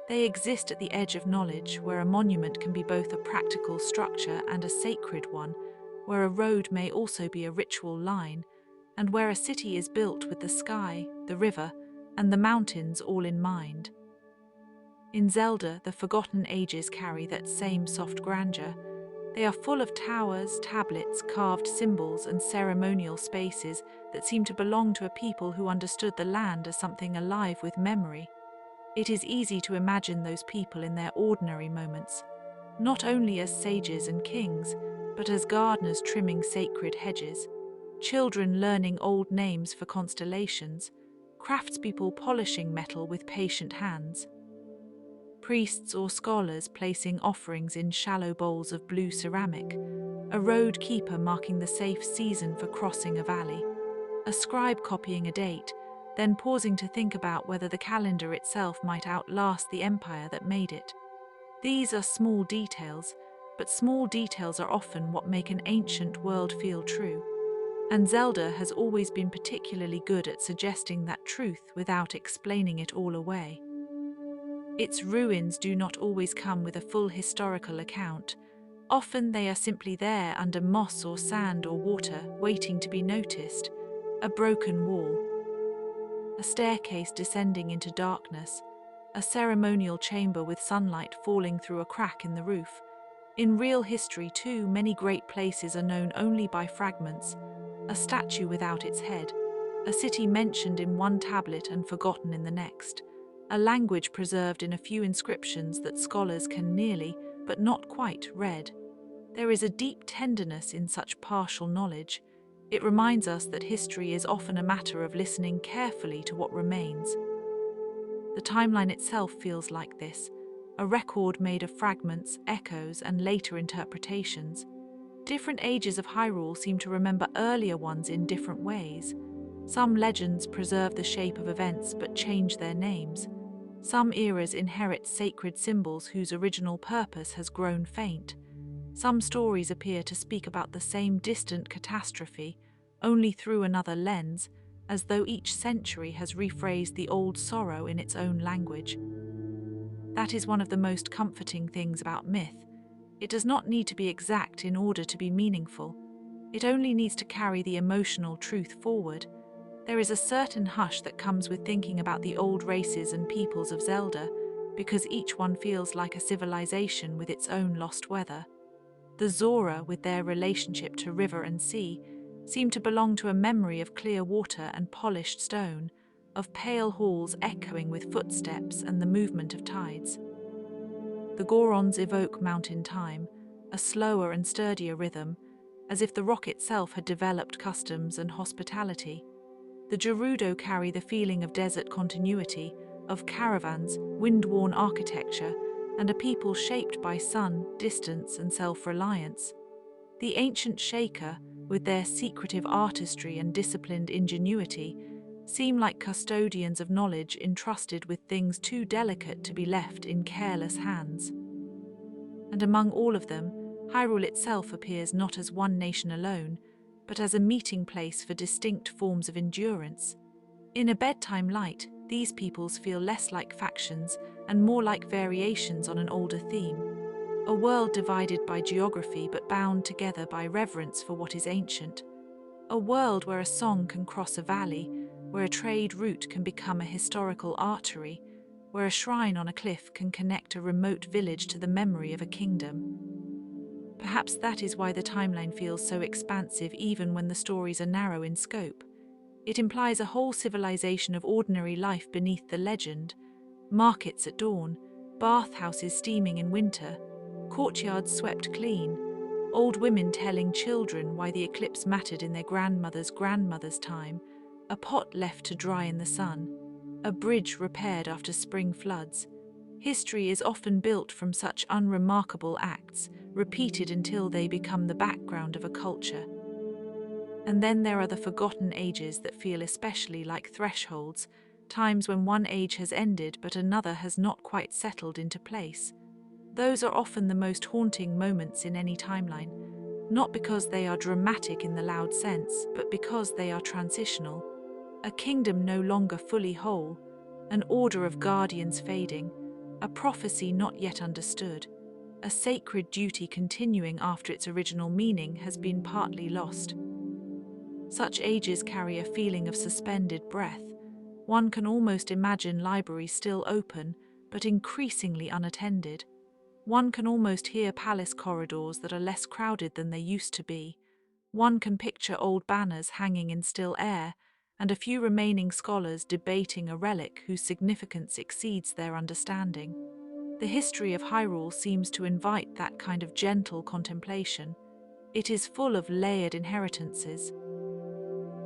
They exist at the edge of knowledge, where a monument can be both a practical structure and a sacred one, where a road may also be a ritual line, and where a city is built with the sky, the river, and the mountains all in mind. In Zelda, the forgotten ages carry that same soft grandeur. They are full of towers, tablets, carved symbols, and ceremonial spaces that seem to belong to a people who understood the land as something alive with memory. It is easy to imagine those people in their ordinary moments, not only as sages and kings, but as gardeners trimming sacred hedges, children learning old names for constellations, craftspeople polishing metal with patient hands, priests or scholars placing offerings in shallow bowls of blue ceramic, a road keeper marking the safe season for crossing a valley, a scribe copying a date, then pausing to think about whether the calendar itself might outlast the empire that made it. These are small details, but small details are often what make an ancient world feel true. And Zelda has always been particularly good at suggesting that truth without explaining it all away. Its ruins do not always come with a full historical account. Often they are simply there under moss or sand or water, waiting to be noticed. A broken wall, a staircase descending into darkness, a ceremonial chamber with sunlight falling through a crack in the roof. In real history, too, many great places are known only by fragments: a statue without its head, a city mentioned in one tablet and forgotten in the next, a language preserved in a few inscriptions that scholars can nearly, but not quite, read. There is a deep tenderness in such partial knowledge. It reminds us that history is often a matter of listening carefully to what remains. The timeline itself feels like this, a record made of fragments, echoes, and later interpretations. Different ages of Hyrule seem to remember earlier ones in different ways. Some legends preserve the shape of events but change their names. Some eras inherit sacred symbols whose original purpose has grown faint. Some stories appear to speak about the same distant catastrophe, only through another lens, as though each century has rephrased the old sorrow in its own language. That is one of the most comforting things about myth. It does not need to be exact in order to be meaningful. It only needs to carry the emotional truth forward. There is a certain hush that comes with thinking about the old races and peoples of Zelda, because each one feels like a civilization with its own lost weather. The Zora, with their relationship to river and sea, seem to belong to a memory of clear water and polished stone, of pale halls echoing with footsteps and the movement of tides. The Gorons evoke mountain time, a slower and sturdier rhythm, as if the rock itself had developed customs and hospitality. The Gerudo carry the feeling of desert continuity, of caravans, wind-worn architecture, and a people shaped by sun, distance, and self-reliance. The ancient Shaker, with their secretive artistry and disciplined ingenuity, seem like custodians of knowledge entrusted with things too delicate to be left in careless hands. And among all of them, Hyrule itself appears not as one nation alone, but as a meeting place for distinct forms of endurance. In a bedtime light, these peoples feel less like factions and more like variations on an older theme. A world divided by geography but bound together by reverence for what is ancient. A world where a song can cross a valley, where a trade route can become a historical artery, where a shrine on a cliff can connect a remote village to the memory of a kingdom. Perhaps that is why the timeline feels so expansive even when the stories are narrow in scope. It implies a whole civilization of ordinary life beneath the legend: markets at dawn, bathhouses steaming in winter, courtyards swept clean, old women telling children why the eclipse mattered in their grandmother's time, a pot left to dry in the sun, a bridge repaired after spring floods. History is often built from such unremarkable acts, repeated until they become the background of a culture. And then there are the forgotten ages that feel especially like thresholds, times when one age has ended but another has not quite settled into place. Those are often the most haunting moments in any timeline, not because they are dramatic in the loud sense, but because they are transitional. A kingdom no longer fully whole, an order of guardians fading, a prophecy not yet understood, a sacred duty continuing after its original meaning has been partly lost. Such ages carry a feeling of suspended breath. One can almost imagine libraries still open, but increasingly unattended. One can almost hear palace corridors that are less crowded than they used to be. One can picture old banners hanging in still air, and a few remaining scholars debating a relic whose significance exceeds their understanding. The history of Hyrule seems to invite that kind of gentle contemplation. It is full of layered inheritances.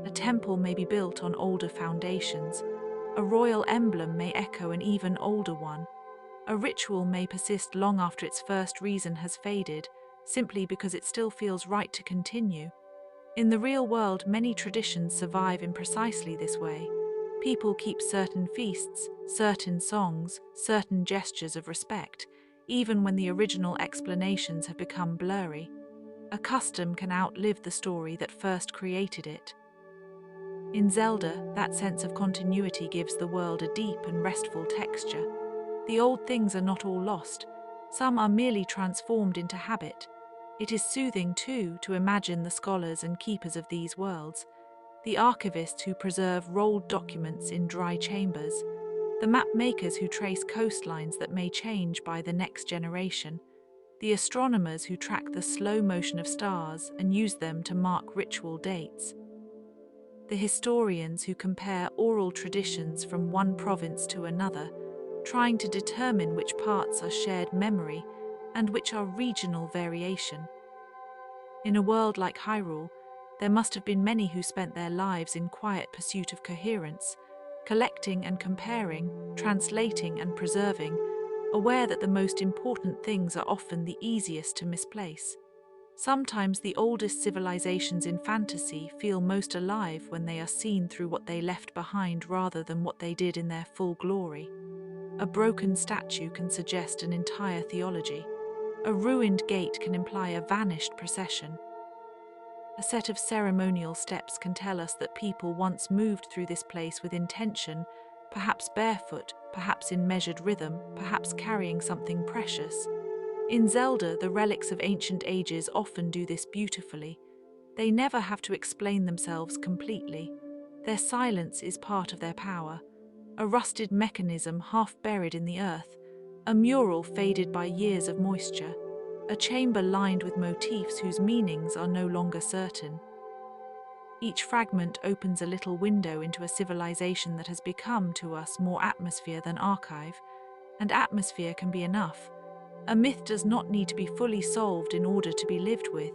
A temple may be built on older foundations. A royal emblem may echo an even older one. A ritual may persist long after its first reason has faded, simply because it still feels right to continue. In the real world, many traditions survive in precisely this way. People keep certain feasts, certain songs, certain gestures of respect, even when the original explanations have become blurry. A custom can outlive the story that first created it. In Zelda, that sense of continuity gives the world a deep and restful texture. The old things are not all lost. Some are merely transformed into habit. It is soothing, too, to imagine the scholars and keepers of these worlds, the archivists who preserve rolled documents in dry chambers, the map makers who trace coastlines that may change by the next generation, the astronomers who track the slow motion of stars and use them to mark ritual dates, the historians who compare oral traditions from one province to another, trying to determine which parts are shared memory and which are regional variation. In a world like Hyrule, there must have been many who spent their lives in quiet pursuit of coherence, collecting and comparing, translating and preserving, aware that the most important things are often the easiest to misplace. Sometimes the oldest civilizations in fantasy feel most alive when they are seen through what they left behind rather than what they did in their full glory. A broken statue can suggest an entire theology. A ruined gate can imply a vanished procession. A set of ceremonial steps can tell us that people once moved through this place with intention, perhaps barefoot, perhaps in measured rhythm, perhaps carrying something precious. In Zelda, the relics of ancient ages often do this beautifully. They never have to explain themselves completely. Their silence is part of their power. A rusted mechanism half buried in the earth, a mural faded by years of moisture, a chamber lined with motifs whose meanings are no longer certain. Each fragment opens a little window into a civilization that has become to us more atmosphere than archive, and atmosphere can be enough. A myth does not need to be fully solved in order to be lived with.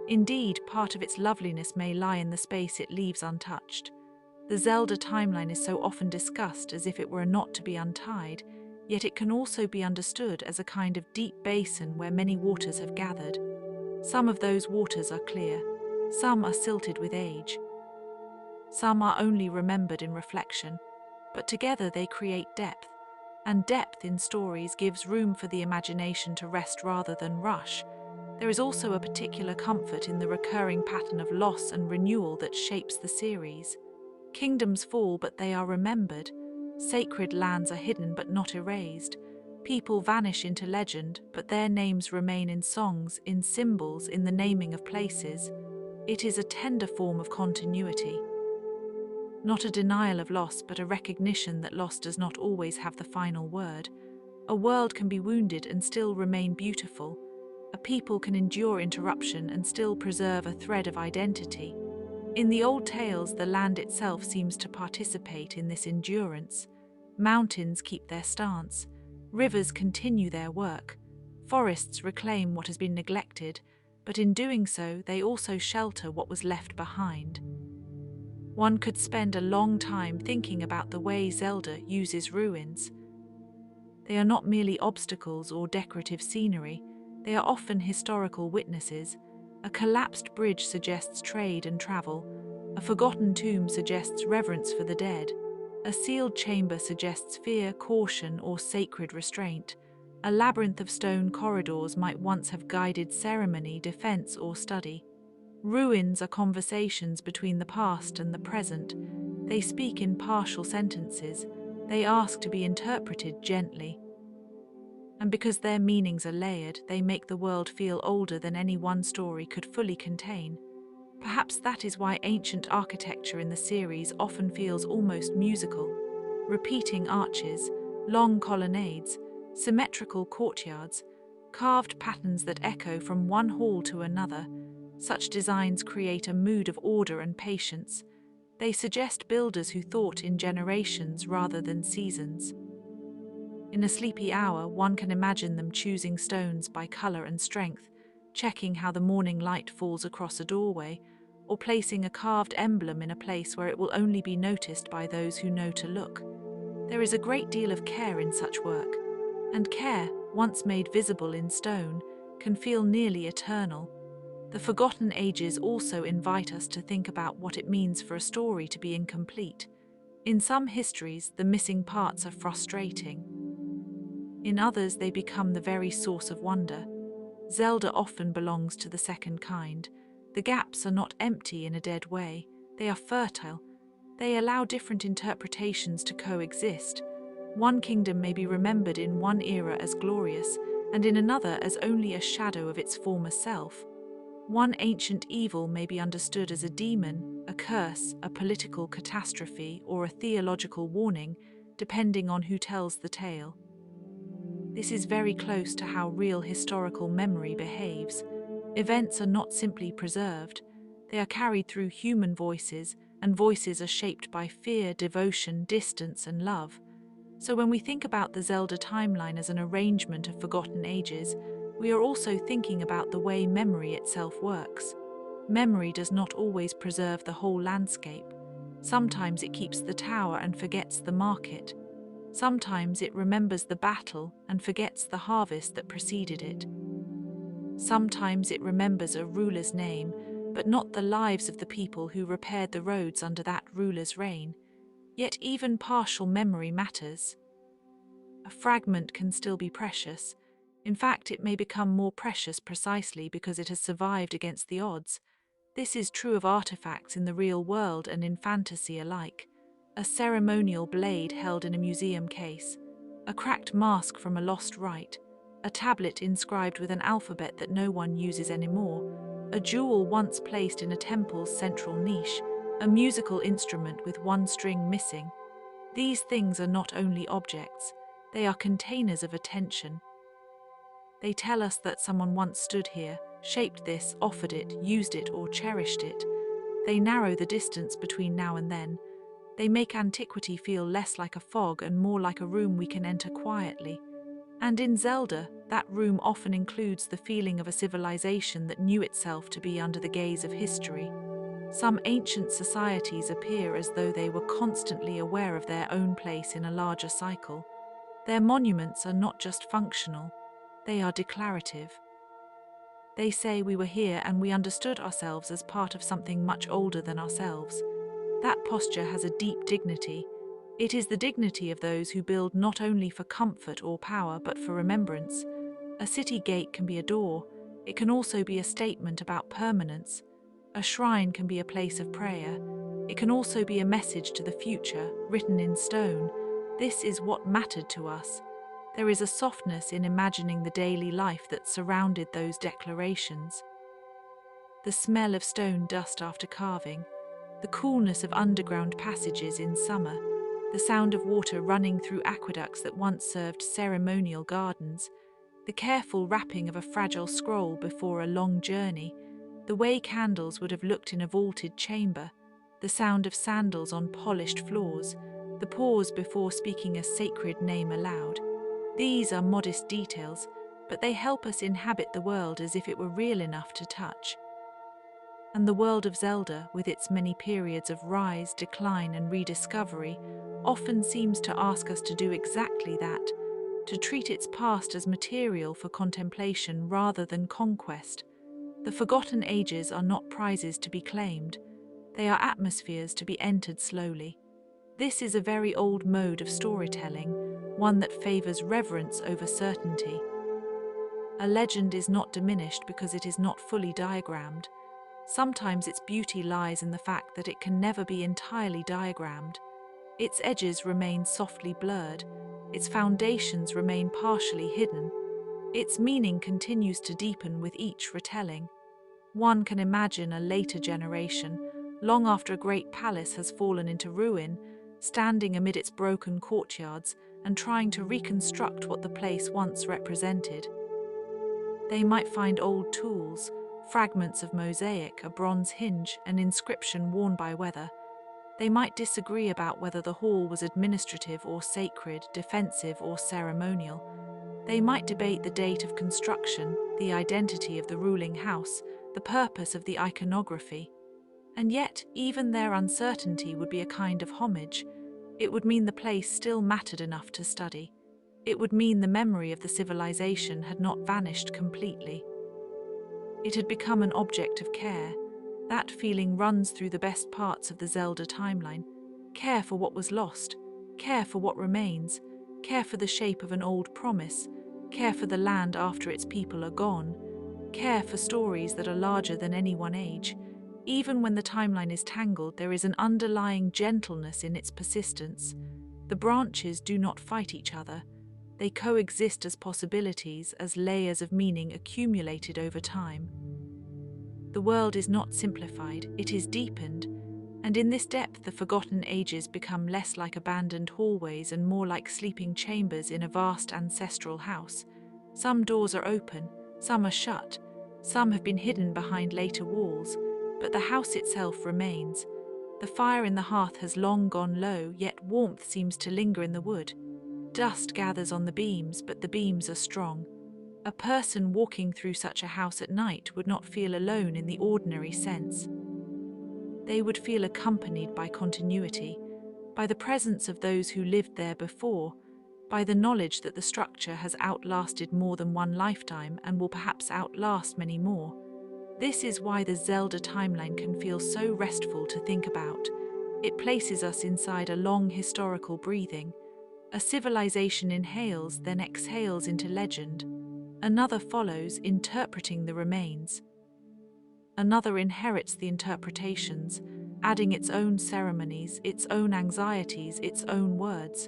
Indeed, part of its loveliness may lie in the space it leaves untouched. The Zelda timeline is so often discussed as if it were a knot to be untied, yet it can also be understood as a kind of deep basin where many waters have gathered. Some of those waters are clear, some are silted with age, some are only remembered in reflection, but together they create depth, and depth in stories gives room for the imagination to rest rather than rush. There is also a particular comfort in the recurring pattern of loss and renewal that shapes the series. Kingdoms fall, but they are remembered. Sacred lands are hidden but not erased. People vanish into legend, but their names remain in songs, in symbols, in the naming of places. It is a tender form of continuity. Not a denial of loss, but a recognition that loss does not always have the final word. A world can be wounded and still remain beautiful. A people can endure interruption and still preserve a thread of identity. In the old tales, the land itself seems to participate in this endurance. Mountains keep their stance. Rivers continue their work. Forests reclaim what has been neglected, but in doing so, they also shelter what was left behind. One could spend a long time thinking about the way Zelda uses ruins. They are not merely obstacles or decorative scenery, they are often historical witnesses. A collapsed bridge suggests trade and travel. A forgotten tomb suggests reverence for the dead. A sealed chamber suggests fear, caution, or sacred restraint. A labyrinth of stone corridors might once have guided ceremony, defense, or study. Ruins are conversations between the past and the present. They speak in partial sentences. They ask to be interpreted gently. And because their meanings are layered, they make the world feel older than any one story could fully contain. Perhaps that is why ancient architecture in the series often feels almost musical. Repeating arches, long colonnades, symmetrical courtyards, carved patterns that echo from one hall to another. Such designs create a mood of order and patience. They suggest builders who thought in generations rather than seasons. In a sleepy hour, one can imagine them choosing stones by color and strength, checking how the morning light falls across a doorway, or placing a carved emblem in a place where it will only be noticed by those who know to look. There is a great deal of care in such work, and care, once made visible in stone, can feel nearly eternal. The forgotten ages also invite us to think about what it means for a story to be incomplete. In some histories, the missing parts are frustrating. In others, they become the very source of wonder. Zelda often belongs to the second kind. The gaps are not empty in a dead way. They are fertile. They allow different interpretations to coexist. One kingdom may be remembered in one era as glorious, and in another as only a shadow of its former self. One ancient evil may be understood as a demon, a curse, a political catastrophe, or a theological warning, depending on who tells the tale. This is very close to how real historical memory behaves. Events are not simply preserved, they are carried through human voices, and voices are shaped by fear, devotion, distance, and love. So when we think about the Zelda timeline as an arrangement of forgotten ages, we are also thinking about the way memory itself works. Memory does not always preserve the whole landscape. Sometimes it keeps the tower and forgets the market. Sometimes it remembers the battle and forgets the harvest that preceded it. Sometimes it remembers a ruler's name, but not the lives of the people who repaired the roads under that ruler's reign. Yet even partial memory matters. A fragment can still be precious. In fact, it may become more precious precisely because it has survived against the odds. This is true of artifacts in the real world and in fantasy alike. A ceremonial blade held in a museum case, a cracked mask from a lost rite, a tablet inscribed with an alphabet that no one uses anymore, a jewel once placed in a temple's central niche, a musical instrument with one string missing. These things are not only objects, They are containers of attention. They tell us that someone once stood here, shaped this, offered it, used it, or cherished it. They narrow the distance between now and then. They make antiquity feel less like a fog and more like a room we can enter quietly. And in Zelda, that room often includes the feeling of a civilization that knew itself to be under the gaze of history. Some ancient societies appear as though they were constantly aware of their own place in a larger cycle. Their monuments are not just functional, they are declarative. They say we were here and we understood ourselves as part of something much older than ourselves. That posture has a deep dignity. It is the dignity of those who build not only for comfort or power but for remembrance. A city gate can be a door. It can also be a statement about permanence. A shrine can be a place of prayer. It can also be a message to the future, written in stone. This is what mattered to us. There is a softness in imagining the daily life that surrounded those declarations. The smell of stone dust after carving, the coolness of underground passages in summer, the sound of water running through aqueducts that once served ceremonial gardens, the careful wrapping of a fragile scroll before a long journey, the way candles would have looked in a vaulted chamber, the sound of sandals on polished floors, the pause before speaking a sacred name aloud. These are modest details, but they help us inhabit the world as if it were real enough to touch. And the world of Zelda, with its many periods of rise, decline, and rediscovery, often seems to ask us to do exactly that, to treat its past as material for contemplation rather than conquest. The forgotten ages are not prizes to be claimed, they are atmospheres to be entered slowly. This is a very old mode of storytelling, one that favors reverence over certainty. A legend is not diminished because it is not fully diagrammed. Sometimes its beauty lies in the fact that it can never be entirely diagrammed. Its edges remain softly blurred, its foundations remain partially hidden. Its meaning continues to deepen with each retelling. One can imagine a later generation, long after a great palace has fallen into ruin, standing amid its broken courtyards and trying to reconstruct what the place once represented. They might find old tools, fragments of mosaic, a bronze hinge, an inscription worn by weather. They might disagree about whether the hall was administrative or sacred, defensive or ceremonial. They might debate the date of construction, the identity of the ruling house, the purpose of the iconography. And yet, even their uncertainty would be a kind of homage. It would mean the place still mattered enough to study. It would mean the memory of the civilization had not vanished completely. It had become an object of care. That feeling runs through the best parts of the Zelda timeline. Care for what was lost, care for what remains, care for the shape of an old promise, care for the land after its people are gone, care for stories that are larger than any one age. Even when the timeline is tangled, there is an underlying gentleness in its persistence. The branches do not fight each other. They coexist as possibilities, as layers of meaning accumulated over time. The world is not simplified, it is deepened, and in this depth the forgotten ages become less like abandoned hallways and more like sleeping chambers in a vast ancestral house. Some doors are open, some are shut, some have been hidden behind later walls, but the house itself remains. The fire in the hearth has long gone low, yet warmth seems to linger in the wood. Dust gathers on the beams, but the beams are strong. A person walking through such a house at night would not feel alone in the ordinary sense. They would feel accompanied by continuity, by the presence of those who lived there before, by the knowledge that the structure has outlasted more than one lifetime and will perhaps outlast many more. This is why the Zelda timeline can feel so restful to think about. It places us inside a long historical breathing. A civilization inhales, then exhales into legend. Another follows, interpreting the remains. Another inherits the interpretations, adding its own ceremonies, its own anxieties, its own words.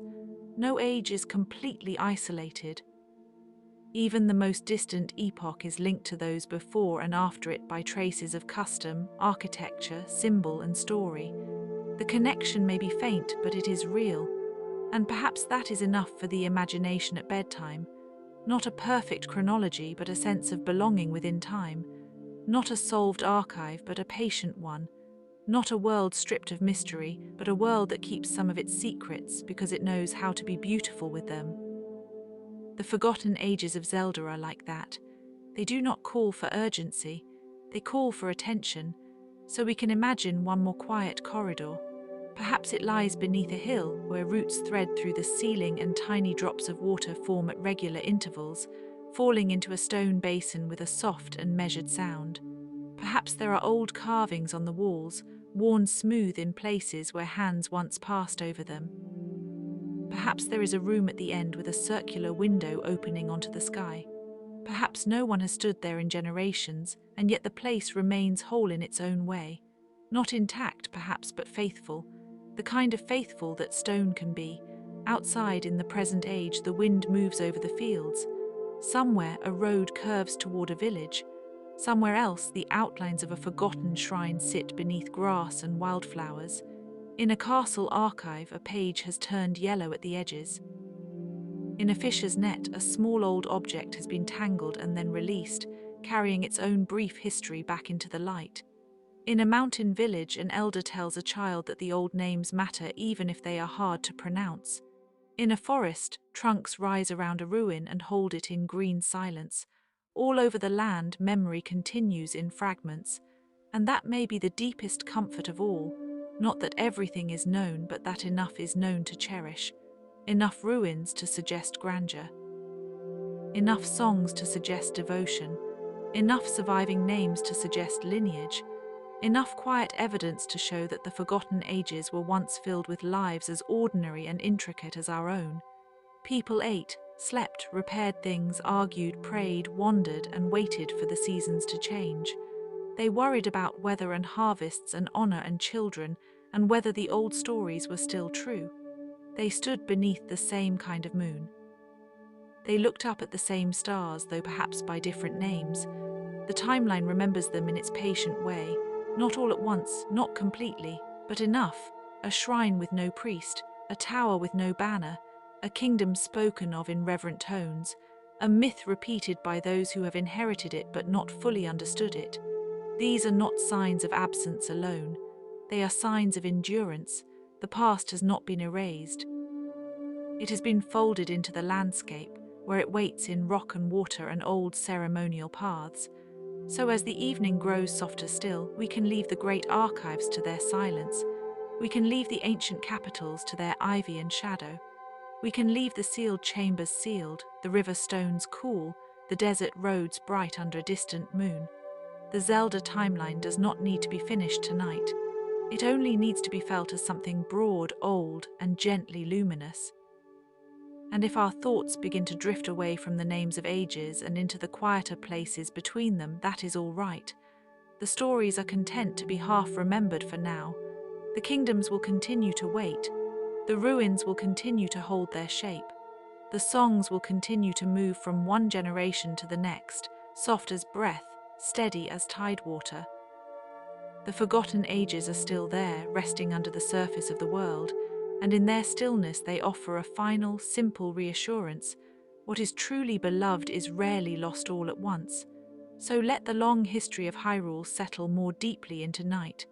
No age is completely isolated. Even the most distant epoch is linked to those before and after it by traces of custom, architecture, symbol, and story. The connection may be faint, but it is real. And perhaps that is enough for the imagination at bedtime. Not a perfect chronology, but a sense of belonging within time. Not a solved archive, but a patient one. Not a world stripped of mystery, but a world that keeps some of its secrets because it knows how to be beautiful with them. The forgotten ages of Zelda are like that. They do not call for urgency, they call for attention, so we can imagine one more quiet corridor. Perhaps it lies beneath a hill where roots thread through the ceiling and tiny drops of water form at regular intervals, falling into a stone basin with a soft and measured sound. Perhaps there are old carvings on the walls, worn smooth in places where hands once passed over them. Perhaps there is a room at the end with a circular window opening onto the sky. Perhaps no one has stood there in generations, and yet the place remains whole in its own way. Not intact, perhaps, but faithful. The kind of faithful that stone can be. Outside, in the present age, the wind moves over the fields. Somewhere, a road curves toward a village. Somewhere else, the outlines of a forgotten shrine sit beneath grass and wildflowers. In a castle archive, a page has turned yellow at the edges. In a fisher's net, a small old object has been tangled and then released, carrying its own brief history back into the light. In a mountain village, an elder tells a child that the old names matter even if they are hard to pronounce. In a forest, trunks rise around a ruin and hold it in green silence. All over the land, memory continues in fragments. And that may be the deepest comfort of all. Not that everything is known, but that enough is known to cherish. Enough ruins to suggest grandeur. Enough songs to suggest devotion. Enough surviving names to suggest lineage. Enough quiet evidence to show that the forgotten ages were once filled with lives as ordinary and intricate as our own. People ate, slept, repaired things, argued, prayed, wandered, and waited for the seasons to change. They worried about weather and harvests and honor and children, and whether the old stories were still true. They stood beneath the same kind of moon. They looked up at the same stars, though perhaps by different names. The timeline remembers them in its patient way, not all at once, not completely, but enough. A shrine with no priest, a tower with no banner, a kingdom spoken of in reverent tones, a myth repeated by those who have inherited it but not fully understood it. These are not signs of absence alone. They are signs of endurance. The past has not been erased. It has been folded into the landscape, where it waits in rock and water and old ceremonial paths. So as the evening grows softer still, we can leave the great archives to their silence. We can leave the ancient capitals to their ivy and shadow. We can leave the sealed chambers sealed, the river stones cool, the desert roads bright under a distant moon. The Zelda timeline does not need to be finished tonight. It only needs to be felt as something broad, old, and gently luminous. And if our thoughts begin to drift away from the names of ages and into the quieter places between them, that is all right. The stories are content to be half remembered for now. The kingdoms will continue to wait. The ruins will continue to hold their shape. The songs will continue to move from one generation to the next, soft as breath, steady as tide water. The forgotten ages are still there, resting under the surface of the world, and in their stillness they offer a final, simple reassurance. What is truly beloved is rarely lost all at once. So let the long history of Hyrule settle more deeply into night.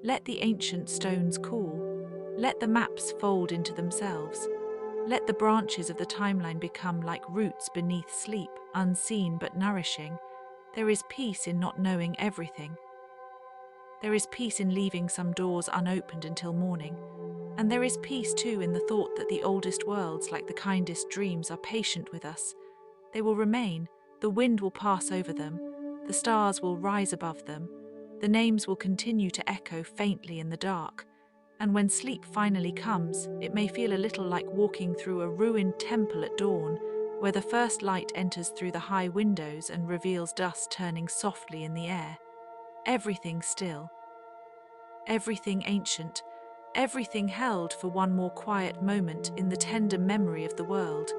Let the ancient stones cool. Let the maps fold into themselves. Let the branches of the timeline become like roots beneath sleep, unseen but nourishing. There is peace in not knowing everything. There is peace in leaving some doors unopened until morning. And there is peace too in the thought that the oldest worlds, like the kindest dreams, are patient with us. They will remain, the wind will pass over them, the stars will rise above them, the names will continue to echo faintly in the dark. And when sleep finally comes, it may feel a little like walking through a ruined temple at dawn, where the first light enters through the high windows and reveals dust turning softly in the air. Everything still. Everything ancient. Everything held for one more quiet moment in the tender memory of the world.